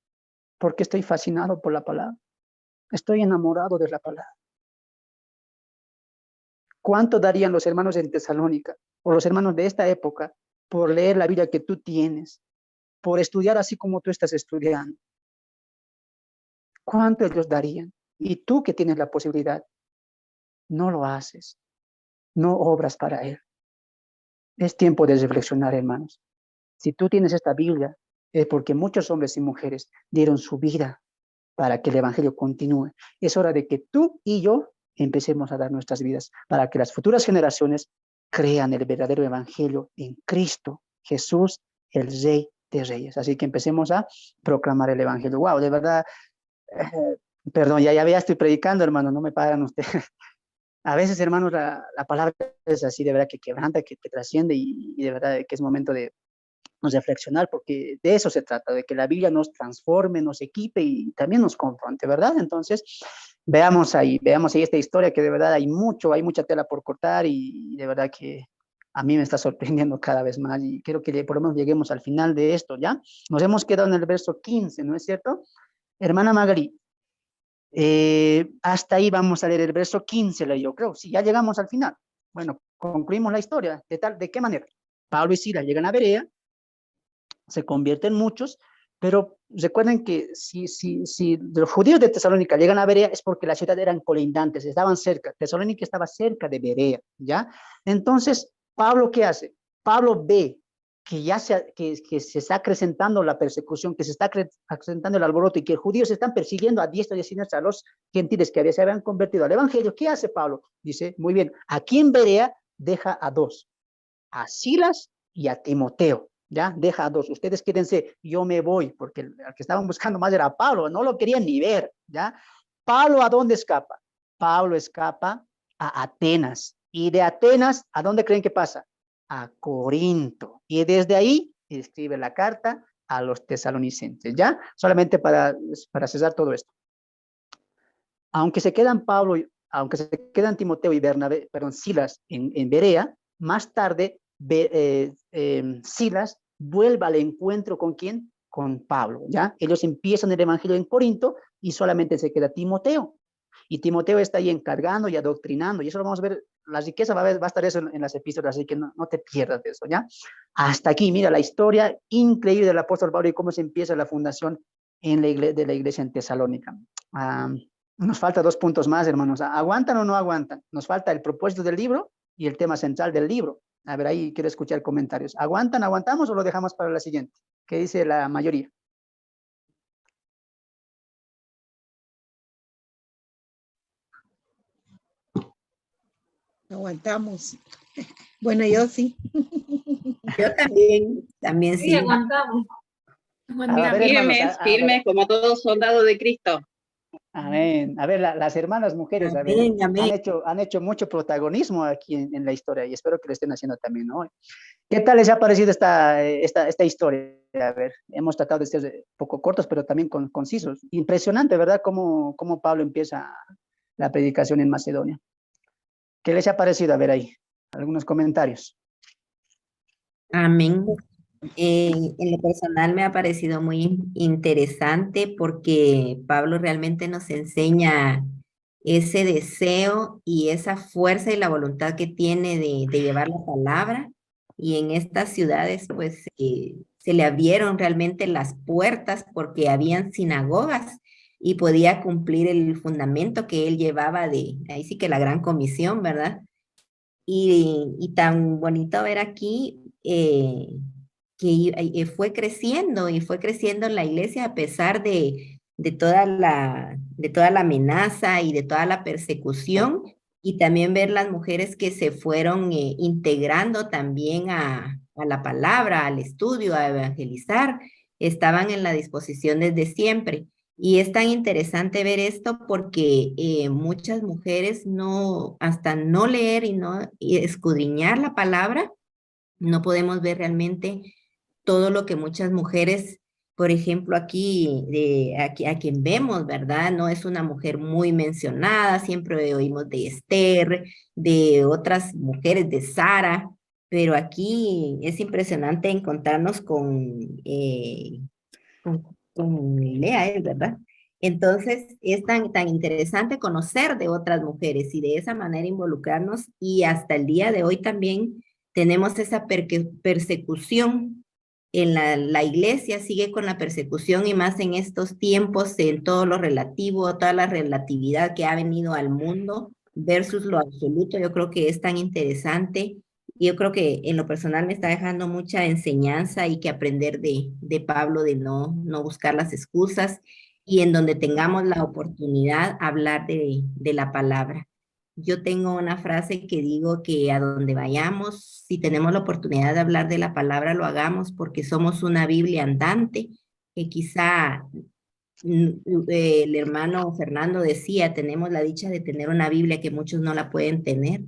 Porque estoy fascinado por la palabra. Estoy enamorado de la palabra. ¿Cuánto darían los hermanos en Tesalónica o los hermanos de esta época por leer la Biblia que tú tienes, por estudiar así como tú estás estudiando? ¿Cuánto ellos darían? Y tú que tienes la posibilidad, no lo haces, no obras para Él. Es tiempo de reflexionar, hermanos. Si tú tienes esta Biblia, es porque muchos hombres y mujeres dieron su vida para que el Evangelio continúe. Es hora de que tú y yo empecemos a dar nuestras vidas para que las futuras generaciones crean el verdadero Evangelio en Cristo Jesús, el Rey de Reyes. Así que empecemos a proclamar el Evangelio. Wow, de verdad, perdón, ya estoy predicando, hermano, no me pagan ustedes. A veces, hermanos, la palabra es así, de verdad, que quebranta, que trasciende y de verdad que es momento de reflexionar, porque de eso se trata, de que la Biblia nos transforme, nos equipe y también nos confronte, ¿verdad? Entonces, veamos ahí esta historia que de verdad hay mucha tela por cortar y de verdad que a mí me está sorprendiendo cada vez más y quiero que por lo menos lleguemos al final de esto, ¿ya? Nos hemos quedado en el verso 15, ¿no es cierto? Hermana Magali, hasta ahí vamos a leer el verso 15, yo creo, sí, ya llegamos al final. Bueno, concluimos la historia. ¿De qué manera? Pablo y Silas llegan a Berea, se convierten muchos, pero recuerden que si los judíos de Tesalónica llegan a Berea es porque las ciudades eran colindantes, estaban cerca, Tesalónica estaba cerca de Berea, ¿ya? Entonces, ¿Pablo qué hace? Pablo ve que ya que se está acrecentando la persecución, que se está acrecentando el alboroto y que los judíos están persiguiendo a diestra y siniestra a los gentiles que se habían convertido al evangelio. ¿Qué hace Pablo? Dice, muy bien, aquí en Berea deja a dos, a Silas y a Timoteo. ¿Ya? Deja a dos. Ustedes quédense, yo me voy, porque el que estaban buscando más era Pablo, no lo querían ni ver, ¿ya? Pablo, ¿a dónde escapa? Pablo escapa a Atenas. Y de Atenas, ¿a dónde creen que pasa? A Corinto. Y desde ahí escribe la carta a los tesalonicenses, ¿ya? Solamente para cesar todo esto. Aunque se quedan Timoteo y Bernabé, Silas en Berea, más tarde Silas vuelve al encuentro ¿con quién? Con Pablo, ¿ya? Ellos empiezan el evangelio en Corinto y solamente se queda Timoteo. Y Timoteo está ahí encargando y adoctrinando, y eso lo vamos a ver, la riqueza va a estar eso en las epístolas, así que no te pierdas de eso, ¿ya? Hasta aquí, mira la historia increíble del apóstol Pablo y cómo se empieza la fundación de la iglesia en Tesalónica. Nos falta 2 puntos más, hermanos. ¿Aguantan o no aguantan? Nos falta el propósito del libro y el tema central del libro. A ver, ahí quiero escuchar comentarios. ¿Aguantamos o lo dejamos para la siguiente? ¿Qué dice la mayoría? Aguantamos. Bueno, yo sí. Yo también sí. Sí, aguantamos. Firmes como todos soldados de Cristo. Amén. A ver, las hermanas mujeres, a ver, han hecho mucho protagonismo aquí en la historia y espero que lo estén haciendo también hoy. ¿Qué tal les ha parecido esta historia? A ver, hemos tratado de ser un poco cortos, pero también concisos. Impresionante, ¿verdad? Cómo Pablo empieza la predicación en Macedonia. ¿Qué les ha parecido? A ver ahí, algunos comentarios. Amén. En lo personal me ha parecido muy interesante porque Pablo realmente nos enseña ese deseo y esa fuerza y la voluntad que tiene de llevar la palabra, y en estas ciudades pues se le abrieron realmente las puertas porque habían sinagogas y podía cumplir el fundamento que él llevaba ahí sí que la gran comisión, ¿verdad? Y tan bonito ver aquí que fue creciendo la iglesia a pesar de de toda la amenaza y de toda la persecución, y también ver las mujeres que se fueron integrando también a la palabra, al estudio, a evangelizar, estaban en la disposición desde siempre. Y es tan interesante ver esto porque muchas mujeres no, hasta no leer y escudriñar la palabra, no podemos ver realmente todo lo que muchas mujeres, por ejemplo, aquí a quien vemos, ¿verdad? No es una mujer muy mencionada, siempre oímos de Esther, de otras mujeres, de Sara, pero aquí es impresionante encontrarnos con Lea, ¿verdad? Entonces es tan interesante conocer de otras mujeres y de esa manera involucrarnos, y hasta el día de hoy también tenemos esa persecución. La iglesia sigue con la persecución, y más en estos tiempos, en todo lo relativo, toda la relatividad que ha venido al mundo versus lo absoluto. Yo creo que es tan interesante. Yo creo que en lo personal me está dejando mucha enseñanza y que aprender de Pablo, de no buscar las excusas, y en donde tengamos la oportunidad hablar de la palabra. Yo tengo una frase que digo que a donde vayamos, si tenemos la oportunidad de hablar de la palabra, lo hagamos, porque somos una Biblia andante, que quizá el hermano Fernando decía, tenemos la dicha de tener una Biblia que muchos no la pueden tener,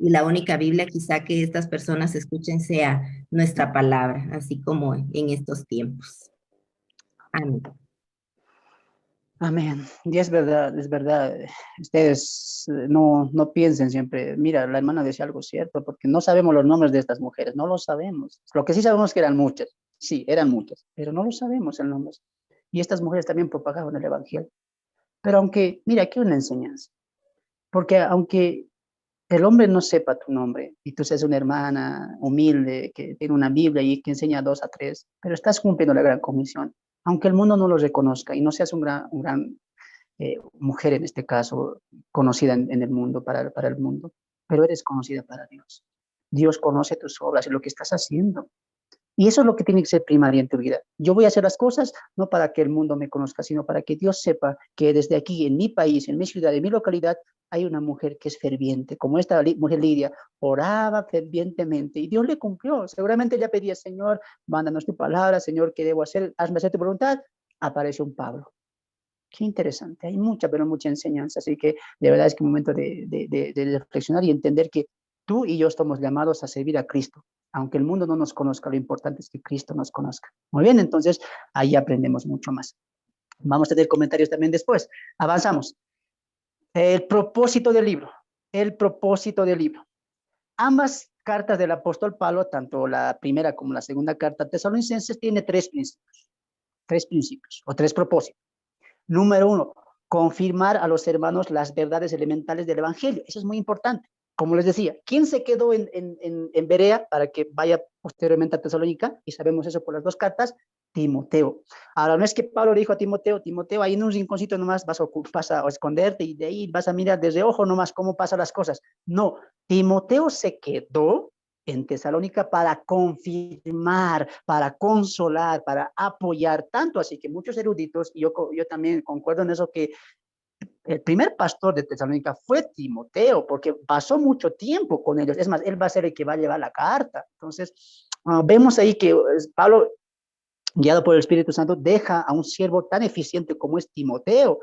y la única Biblia quizá que estas personas escuchen sea nuestra palabra, así como en estos tiempos. Amén. Amén. Y es verdad, es verdad. Ustedes no piensen siempre. Mira, la hermana decía algo cierto, porque no sabemos los nombres de estas mujeres, no lo sabemos. Lo que sí sabemos es que eran muchas, sí, eran muchas, pero no lo sabemos el nombre. Y estas mujeres también propagaban el evangelio. Pero aunque, mira, aquí hay una enseñanza, porque aunque el hombre no sepa tu nombre y tú seas una hermana humilde que tiene una Biblia y que enseña 2 a 3, pero estás cumpliendo la gran comisión, aunque el mundo no lo reconozca y no seas un gran mujer en este caso, conocida en el mundo, para el mundo, pero eres conocida para Dios. Dios conoce tus obras y lo que estás haciendo. Y eso es lo que tiene que ser primario en tu vida. Yo voy a hacer las cosas no para que el mundo me conozca, sino para que Dios sepa que desde aquí, en mi país, en mi ciudad, en mi localidad, hay una mujer que es ferviente, como esta mujer Lidia, oraba fervientemente y Dios le cumplió. Seguramente ella pedía, Señor, mándanos tu palabra, Señor, ¿qué debo hacer? Hazme hacer tu voluntad. Apareció un Pablo. Qué interesante, hay mucha, pero mucha enseñanza, así que de verdad es que es un momento de reflexionar y entender que tú y yo estamos llamados a servir a Cristo. Aunque el mundo no nos conozca, lo importante es que Cristo nos conozca. Muy bien, entonces ahí aprendemos mucho más. Vamos a tener comentarios también después. Avanzamos. El propósito del libro. El propósito del libro. Ambas cartas del apóstol Pablo, tanto la primera como la segunda carta a Tesalonicenses, tiene 3 principios. 3 principios o 3 propósitos. Número 1, confirmar a los hermanos las verdades elementales del evangelio. Eso es muy importante. Como les decía, ¿quién se quedó en Berea para que vaya posteriormente a Tesalónica? Y sabemos eso por las 2 cartas, Timoteo. Ahora, no es que Pablo le dijo a Timoteo, ahí en un rinconcito nomás vas a esconderte y de ahí vas a mirar desde ojo nomás cómo pasan las cosas. No, Timoteo se quedó en Tesalónica para confirmar, para consolar, para apoyar, tanto así que muchos eruditos, y yo también concuerdo en eso, que el primer pastor de Tesalónica fue Timoteo, porque pasó mucho tiempo con ellos. Es más, él va a ser el que va a llevar la carta. Entonces, vemos ahí que Pablo, guiado por el Espíritu Santo, deja a un siervo tan eficiente como es Timoteo.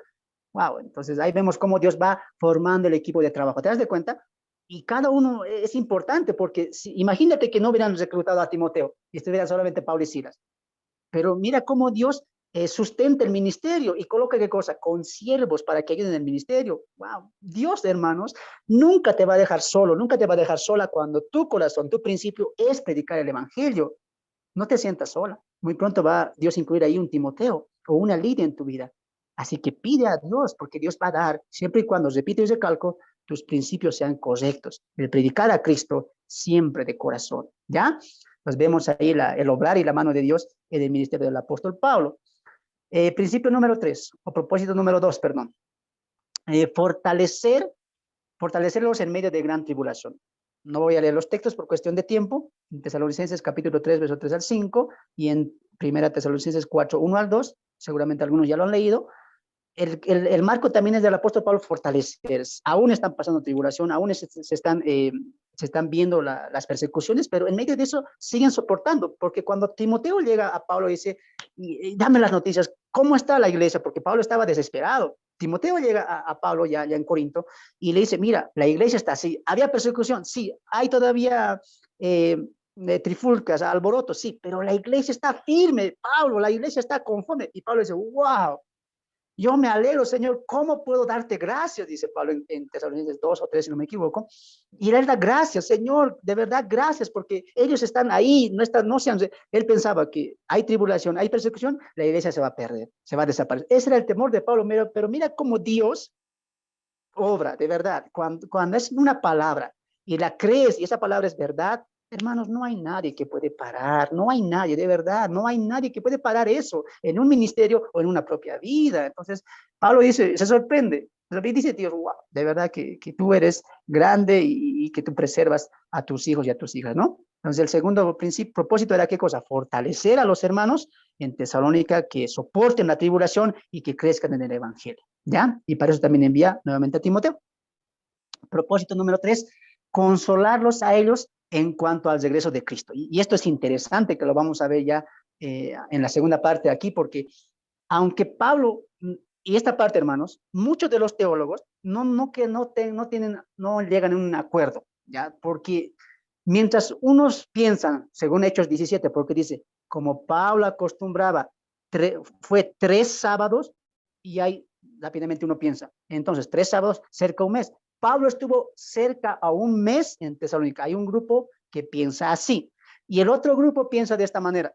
Wow, entonces ahí vemos cómo Dios va formando el equipo de trabajo. ¿Te das de cuenta? Y cada uno es importante, porque imagínate que no hubieran reclutado a Timoteo y estuvieran solamente Pablo y Silas. Pero mira cómo Dios sustenta el ministerio y coloca qué cosa, con siervos para que ayuden en el ministerio. Wow, Dios, hermanos, nunca te va a dejar solo, nunca te va a dejar sola cuando tu corazón, tu principio es predicar el evangelio. No te sientas sola. Muy pronto va Dios a incluir ahí un Timoteo o una Lidia en tu vida. Así que pide a Dios, porque Dios va a dar, siempre y cuando repites ese cálculo, tus principios sean correctos. El predicar a Cristo siempre de corazón, ¿ya? Pues vemos ahí el obrar y la mano de Dios en el ministerio del apóstol Pablo. Principio número 3, o propósito número 2, perdón. Fortalecerlos en medio de gran tribulación. No voy a leer los textos por cuestión de tiempo. En Tesalonicenses capítulo 3, verso 3 al 5, y en 1 Tesalonicenses 4, 1 al 2, seguramente algunos ya lo han leído, el marco también es del apóstol Pablo fortalecerse. Aún están pasando tribulación, aún se están viendo las persecuciones, pero en medio de eso siguen soportando, porque cuando Timoteo llega a Pablo y dice, dame las noticias, ¿cómo está la iglesia? Porque Pablo estaba desesperado. Timoteo llega a Pablo ya en Corinto y le dice, mira, la iglesia está así, había persecución, sí, hay todavía trifulcas, alborotos, sí, pero la iglesia está firme, Pablo, la iglesia está conforme. Y Pablo dice, wow, yo me alegro, Señor, ¿cómo puedo darte gracias? Dice Pablo en Tesalonicenses 2 o 3, si no me equivoco. Y él da gracias, Señor, de verdad, gracias, porque ellos están ahí, él pensaba que hay tribulación, hay persecución, la iglesia se va a perder, se va a desaparecer. Ese era el temor de Pablo, pero mira cómo Dios obra, de verdad, cuando es una palabra y la crees y esa palabra es verdad, hermanos, no hay nadie que puede parar, no hay nadie, de verdad, no hay nadie que puede parar eso en un ministerio o en una propia vida. Entonces, Pablo dice, se sorprende, dice Dios, wow, de verdad que tú eres grande y que tú preservas a tus hijos y a tus hijas, ¿no? Entonces, el segundo propósito era ¿qué cosa? Fortalecer a los hermanos en Tesalónica que soporten la tribulación y que crezcan en el evangelio, ¿ya? Y para eso también envía nuevamente a Timoteo. Propósito número 3, consolarlos a ellos en cuanto al regreso de Cristo. Y esto es interesante, que lo vamos a ver ya en la segunda parte aquí, porque aunque Pablo, y esta parte, hermanos, muchos de los teólogos no llegan a un acuerdo, ¿ya? Porque mientras unos piensan, según Hechos 17, porque dice, como Pablo acostumbraba, fue 3 sábados, y ahí rápidamente uno piensa, entonces 3 sábados, cerca de un mes. Pablo estuvo cerca a un mes en Tesalónica. Hay un grupo que piensa así. Y el otro grupo piensa de esta manera.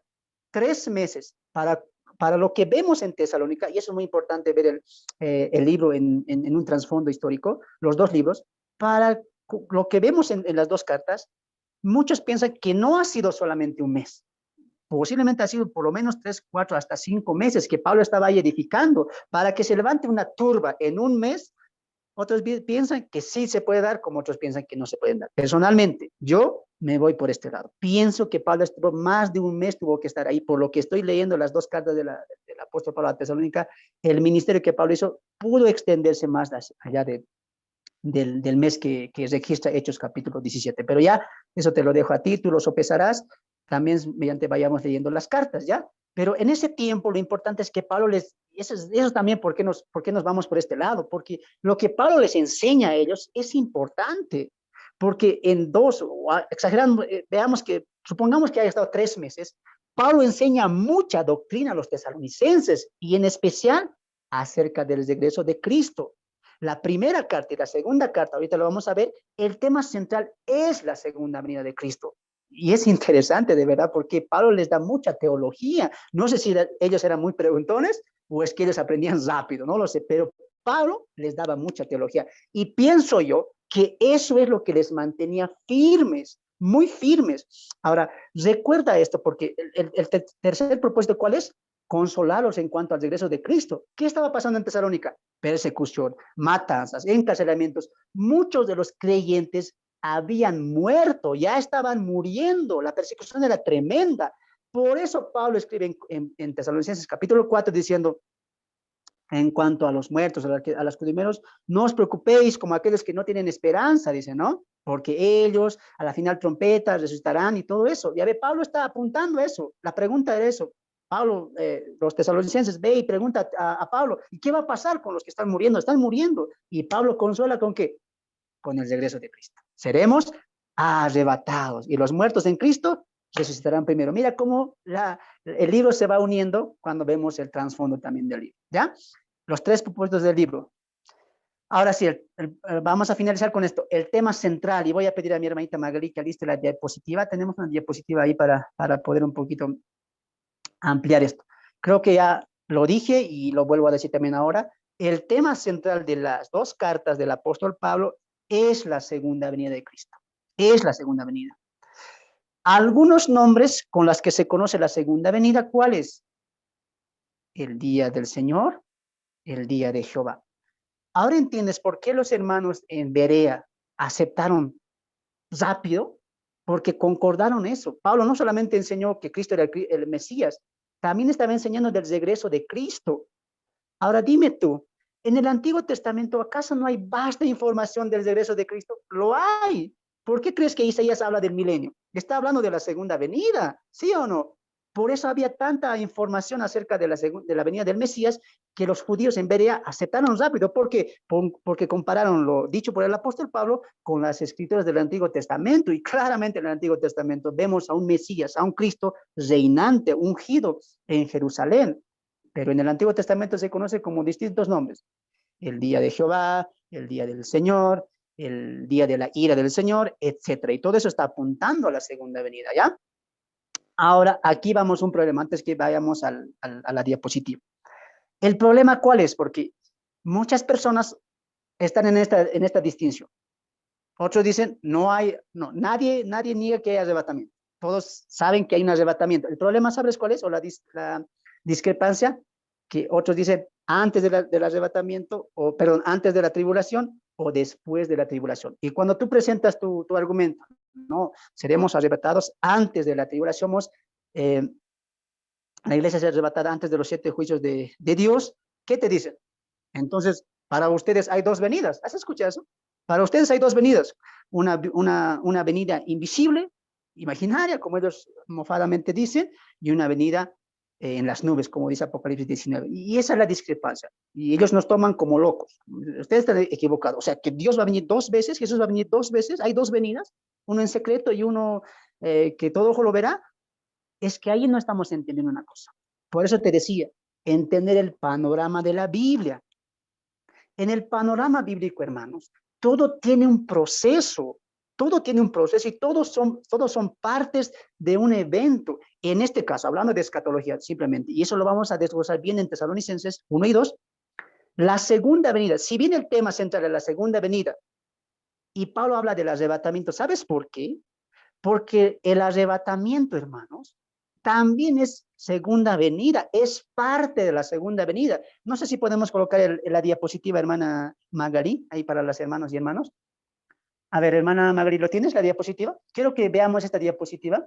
3 meses para lo que vemos en Tesalónica, y eso es muy importante ver el libro en un trasfondo histórico, los 2 libros, para lo que vemos en las 2 cartas, muchos piensan que no ha sido solamente un mes. Posiblemente ha sido por lo menos 3, 4, hasta 5 meses que Pablo estaba ahí edificando para que se levante una turba en un mes. Otros piensan que sí se puede dar, como otros piensan que no se pueden dar. Personalmente, yo me voy por este lado. Pienso que Pablo estuvo más de un mes, tuvo que estar ahí. Por lo que estoy leyendo las 2 cartas del apóstol Pablo a Tesalónica, el ministerio que Pablo hizo pudo extenderse más allá del mes que registra Hechos capítulo 17. Pero ya, eso te lo dejo a ti, tú lo sopesarás, también mediante vayamos leyendo las cartas, ¿ya? Pero en ese tiempo lo importante es que Pablo eso también, ¿por qué nos vamos por este lado? Porque lo que Pablo les enseña a ellos es importante, porque exagerando, supongamos que haya estado 3 meses, Pablo enseña mucha doctrina a los tesalonicenses, y en especial acerca del regreso de Cristo. La primera carta y la segunda carta, ahorita lo vamos a ver, el tema central es la segunda venida de Cristo. Y es interesante, de verdad, porque Pablo les da mucha teología. No sé si ellos eran muy preguntones o es que ellos aprendían rápido, no lo sé, pero Pablo les daba mucha teología. Y pienso yo que eso es lo que les mantenía firmes, muy firmes. Ahora, recuerda esto, porque el tercer propósito, ¿cuál es? Consolarlos en cuanto al regreso de Cristo. ¿Qué estaba pasando en Tesalónica? Persecución, matanzas, encarcelamientos. Muchos de los creyentes habían muerto, ya estaban muriendo, la persecución era tremenda. Por eso Pablo escribe en Tesalonicenses capítulo 4 diciendo, en cuanto a los muertos, a los primeros, no os preocupéis como aquellos que no tienen esperanza, dice, ¿no? Porque ellos a la final trompetas resucitarán y todo eso. Ya ve, Pablo está apuntando a eso. La pregunta era eso. Pablo, los tesalonicenses, ve y pregunta a Pablo, ¿y qué va a pasar con los que están muriendo? Están muriendo. Y Pablo consuela ¿con qué? Con el regreso de Cristo. Seremos arrebatados y los muertos en Cristo resucitarán primero. Mira cómo el libro se va uniendo cuando vemos el trasfondo también del libro, ¿ya? Los 3 propósitos del libro. Ahora sí, vamos a finalizar con esto. El tema central, y voy a pedir a mi hermanita Magali que aliste la diapositiva. Tenemos una diapositiva ahí para poder un poquito ampliar esto. Creo que ya lo dije y lo vuelvo a decir también ahora. El tema central de las 2 cartas del apóstol Pablo es la segunda venida de Cristo. Es la segunda venida. Algunos nombres con los que se conoce la segunda venida, ¿cuáles? El día del Señor, el día de Jehová. Ahora entiendes por qué los hermanos en Berea aceptaron rápido, porque concordaron eso. Pablo no solamente enseñó que Cristo era el Mesías, también estaba enseñando del regreso de Cristo. Ahora dime tú, En el Antiguo Testamento, ¿acaso no hay vasta información del regreso de Cristo? Lo hay. ¿Por qué crees que Isaías habla del milenio? Está hablando de la segunda venida, ¿sí o no? Por eso había tanta información acerca de la venida del Mesías que los judíos en Berea aceptaron rápido. ¿Por qué? Porque compararon lo dicho por el apóstol Pablo con las escrituras del Antiguo Testamento. Y claramente en el Antiguo Testamento vemos a un Mesías, a un Cristo reinante, ungido en Jerusalén. Pero en el Antiguo Testamento se conoce como distintos nombres. El día de Jehová, el día del Señor, el día de la ira del Señor, etcétera. Y todo eso está apuntando a la segunda venida, ¿ya? Ahora, aquí vamos a un problema, antes que vayamos a la diapositiva. ¿El problema cuál es? Porque muchas personas están en esta distinción. Otros dicen, nadie niega que hay arrebatamiento. Todos saben que hay un arrebatamiento. El problema, ¿sabes cuál es? O la discrepancia, que otros dicen antes del arrebatamiento, antes de la tribulación o después de la tribulación. Y cuando tú presentas tu argumento, no, seremos arrebatados antes de la tribulación, la iglesia será arrebatada antes de los 7 juicios de Dios, ¿qué te dicen? Entonces, para ustedes hay 2 venidas. ¿Has escuchado eso? Para ustedes hay 2 venidas. Una venida invisible, imaginaria, como ellos mofadamente dicen, y una venida en las nubes, como dice Apocalipsis 19. Y esa es la discrepancia. Y ellos nos toman como locos. Ustedes están equivocados. O sea, que Dios va a venir 2 veces, Jesús va a venir 2 veces. Hay 2 venidas, uno en secreto y uno que todo ojo lo verá. Es que ahí no estamos entendiendo una cosa. Por eso te decía, entender el panorama de la Biblia. En el panorama bíblico, hermanos, todo tiene un proceso. Todo tiene un proceso y todos son partes de un evento. En este caso, hablando de escatología simplemente, y eso lo vamos a desglosar bien en Tesalonicenses 1 y 2, la segunda venida, si bien el tema central es la segunda venida, y Pablo habla del arrebatamiento, ¿sabes por qué? Porque el arrebatamiento, hermanos, también es segunda venida, es parte de la segunda venida. No sé si podemos colocar la diapositiva, hermana Magali, ahí para las hermanos y hermanos. A ver, hermana Magali, ¿lo tienes, la diapositiva? Quiero que veamos esta diapositiva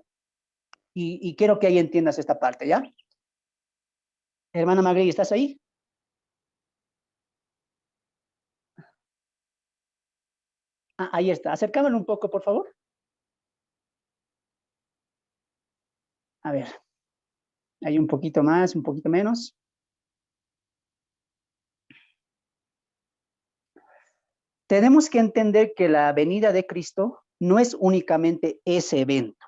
y quiero que ahí entiendas esta parte, ¿ya? Hermana Magali, ¿estás ahí? Ahí está. Acércamelo un poco, por favor. A ver. Hay un poquito más, un poquito menos. Tenemos que entender que la venida de Cristo no es únicamente ese evento.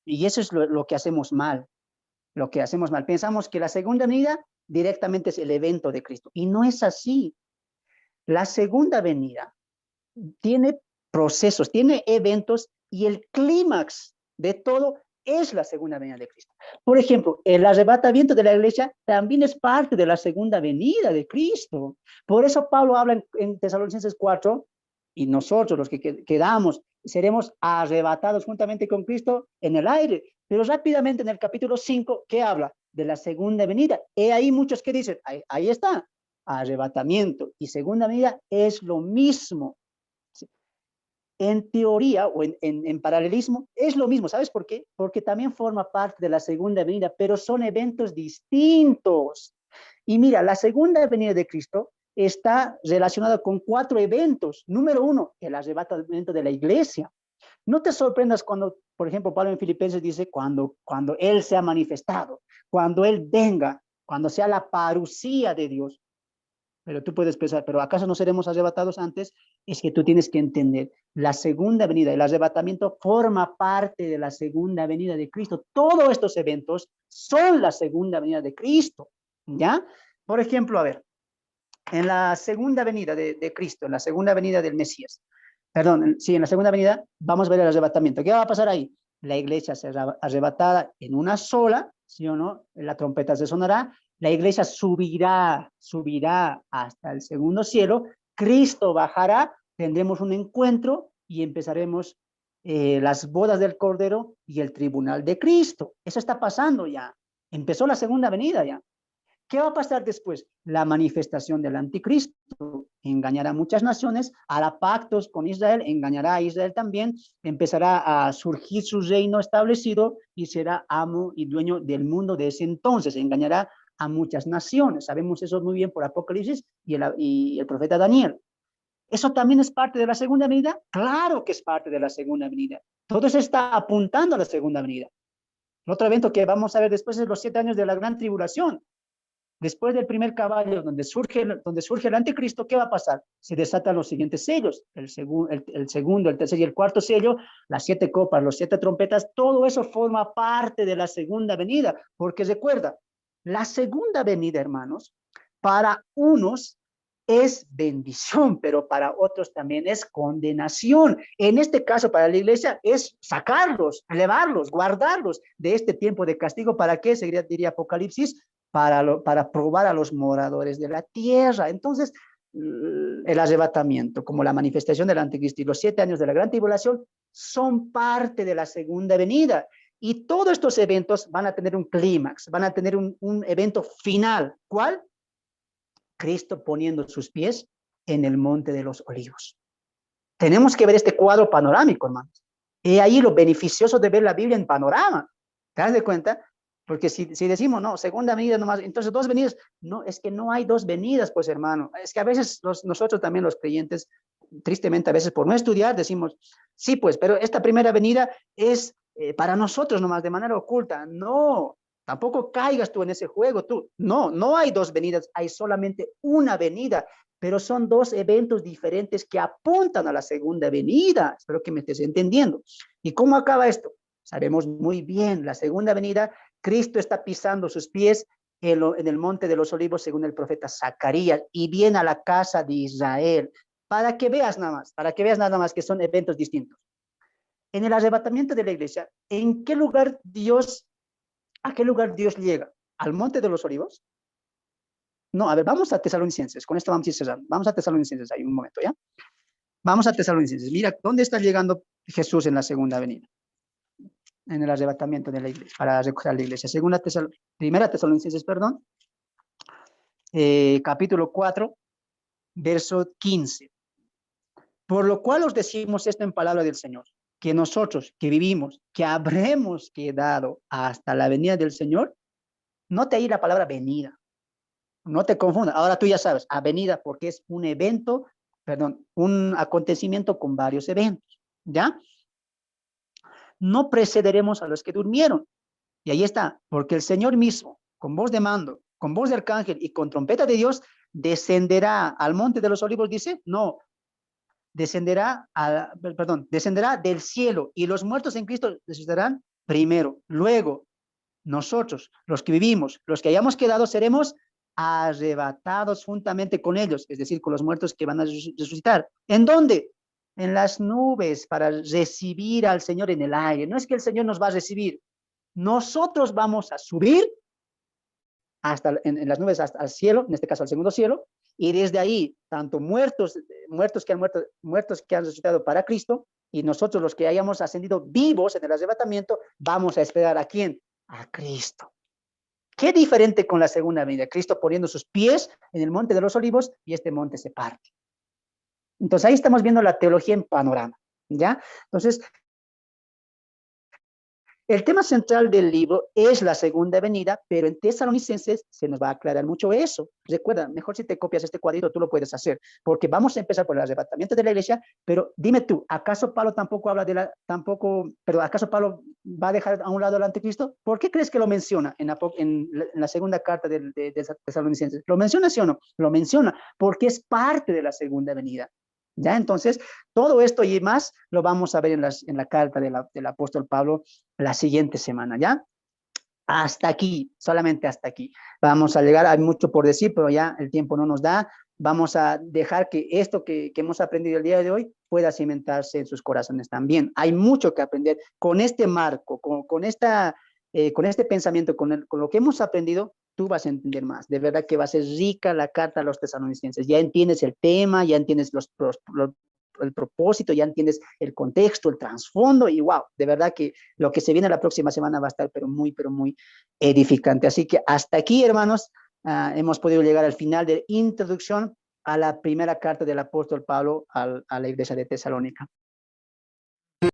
Y eso es lo que hacemos mal. Lo que hacemos mal. Pensamos que la segunda venida directamente es el evento de Cristo. Y no es así. La segunda venida tiene procesos, tiene eventos y el clímax de todo es la segunda venida de Cristo. Por ejemplo, el arrebatamiento de la iglesia también es parte de la segunda venida de Cristo. Por eso Pablo habla en Tesalonicenses 4, y nosotros los que quedamos seremos arrebatados juntamente con Cristo en el aire. Pero rápidamente en el capítulo 5, ¿qué habla? De la segunda venida. Y hay muchos que dicen, ahí está, arrebatamiento y segunda venida es lo mismo. En teoría o en paralelismo es lo mismo. ¿Sabes por qué? Porque también forma parte de la segunda venida, pero son eventos distintos. Y mira, la segunda venida de Cristo está relacionada con 4 eventos. Número 1, el arrebatamiento de la iglesia. No te sorprendas cuando, por ejemplo, Pablo en Filipenses dice, cuando Él sea manifestado, cuando Él venga, cuando sea la parucía de Dios. Pero tú puedes pensar, ¿pero acaso no seremos arrebatados antes? Es que tú tienes que entender, la segunda venida, el arrebatamiento forma parte de la segunda venida de Cristo. Todos estos eventos son la segunda venida de Cristo, ¿ya? Por ejemplo, a ver, en la segunda venida de Cristo, en la segunda venida del Mesías, en la segunda venida vamos a ver el arrebatamiento. ¿Qué va a pasar ahí? La iglesia será arrebatada en una sola, ¿sí o no? La trompeta se sonará. La iglesia subirá hasta el segundo cielo, Cristo bajará, tendremos un encuentro y empezaremos las bodas del Cordero y el tribunal de Cristo. Eso está pasando ya. Empezó la segunda venida ya. ¿Qué va a pasar después? La manifestación del anticristo. Engañará a muchas naciones, hará pactos con Israel, engañará a Israel también, empezará a surgir su reino establecido y será amo y dueño del mundo de ese entonces. Engañará a muchas naciones. Sabemos eso muy bien por Apocalipsis y el profeta Daniel. ¿Eso también es parte de la segunda venida? Claro que es parte de la segunda venida. Todo se está apuntando a la segunda venida. El otro evento que vamos a ver después es los 7 años de la gran tribulación. Después del primer caballo, donde surge el anticristo, ¿qué va a pasar? Se desatan los siguientes sellos, el segundo, el tercer y el cuarto sello, las 7 copas, los 7 trompetas, todo eso forma parte de la segunda venida, porque recuerda, la segunda venida, hermanos, para unos es bendición, pero para otros también es condenación. En este caso, para la iglesia, es sacarlos, elevarlos, guardarlos de este tiempo de castigo. ¿Para qué? Diría Apocalipsis, para probar a los moradores de la tierra. Entonces, el arrebatamiento, como la manifestación del anticristo y los 7 años de la gran tribulación, son parte de la segunda venida. Y todos estos eventos van a tener un clímax, van a tener un evento final. ¿Cuál? Cristo poniendo sus pies en el monte de los olivos. Tenemos que ver este cuadro panorámico, hermanos. Y ahí lo beneficioso de ver la Biblia en panorama. ¿Te das de cuenta? Porque si decimos, no, segunda venida nomás, entonces 2 venidas, no, es que no hay 2 venidas, pues hermano. Es que a veces nosotros también los creyentes, tristemente a veces por no estudiar, decimos, sí, pues, pero esta primera venida es para nosotros nomás, de manera oculta. No, tampoco caigas tú en ese juego, tú. No hay 2 venidas, hay solamente una venida, pero son 2 eventos diferentes que apuntan a la segunda venida. Espero que me estés entendiendo. ¿Y cómo acaba esto? Sabemos muy bien, la segunda venida, Cristo está pisando sus pies en el monte de los olivos, según el profeta Zacarías, y viene a la casa de Israel, para que veas nada más que son eventos distintos. En el arrebatamiento de la iglesia, ¿a qué lugar Dios llega? ¿Al monte de los olivos? No, a ver, vamos a Tesalonicenses, con esto vamos a ir cerrando. Vamos a Tesalonicenses, ahí un momento, ¿ya? Vamos a Tesalonicenses. Mira, ¿dónde está llegando Jesús en la segunda venida? En el arrebatamiento de la iglesia, para recoger la iglesia. Primera Tesalonicenses, perdón, capítulo 4, verso 15. Por lo cual os decimos esto en palabra del Señor, que nosotros que vivimos, que habremos quedado hasta la venida del Señor, note ahí la palabra venida, no te confundas. Ahora tú ya sabes, avenida, porque es un evento, un acontecimiento con varios eventos, ¿ya? No precederemos a los que durmieron. Y ahí está, porque el Señor mismo, con voz de mando, con voz de arcángel y con trompeta de Dios, descenderá al monte de los olivos, dice, no, descenderá del cielo, y los muertos en Cristo resucitarán primero. Luego, nosotros, los que vivimos, los que hayamos quedado, seremos arrebatados juntamente con ellos, es decir, con los muertos que van a resucitar. ¿En dónde? En las nubes, para recibir al Señor en el aire. No es que el Señor nos va a recibir, nosotros vamos a subir en las nubes hasta el cielo, en este caso al segundo cielo, y desde ahí, tanto muertos que han resucitado para Cristo, y nosotros los que hayamos ascendido vivos en el arrebatamiento, vamos a esperar ¿a quién? A Cristo. ¿Qué diferente con la segunda venida? Cristo poniendo sus pies en el monte de los olivos y este monte se parte. Entonces ahí estamos viendo la teología en panorama, ¿ya? Entonces, el tema central del libro es la segunda venida, pero en Tesalonicenses se nos va a aclarar mucho eso. Recuerda, mejor si te copias este cuadrito, tú lo puedes hacer, porque vamos a empezar por el arrebatamiento de la iglesia, pero dime tú, ¿acaso Pablo acaso Pablo va a dejar a un lado al anticristo? ¿Por qué crees que lo menciona en la segunda carta de Tesalonicenses? ¿Lo menciona, sí o no? Lo menciona, porque es parte de la segunda venida. ¿Ya? Entonces, todo esto y más lo vamos a ver en la carta del apóstol Pablo la siguiente semana, ¿ya? Hasta aquí, solamente hasta aquí. Vamos a llegar, hay mucho por decir, pero ya el tiempo no nos da. Vamos a dejar que esto que hemos aprendido el día de hoy pueda cimentarse en sus corazones también. Hay mucho que aprender con este marco, con este pensamiento, con lo que hemos aprendido. Tú vas a entender más. De verdad que va a ser rica la carta a los tesalonicenses. Ya entiendes el tema, ya entiendes el propósito, ya entiendes el contexto, el trasfondo, y wow, de verdad que lo que se viene la próxima semana va a estar pero muy edificante. Así que hasta aquí, hermanos, hemos podido llegar al final de introducción a la primera carta del apóstol Pablo a la iglesia de Tesalónica.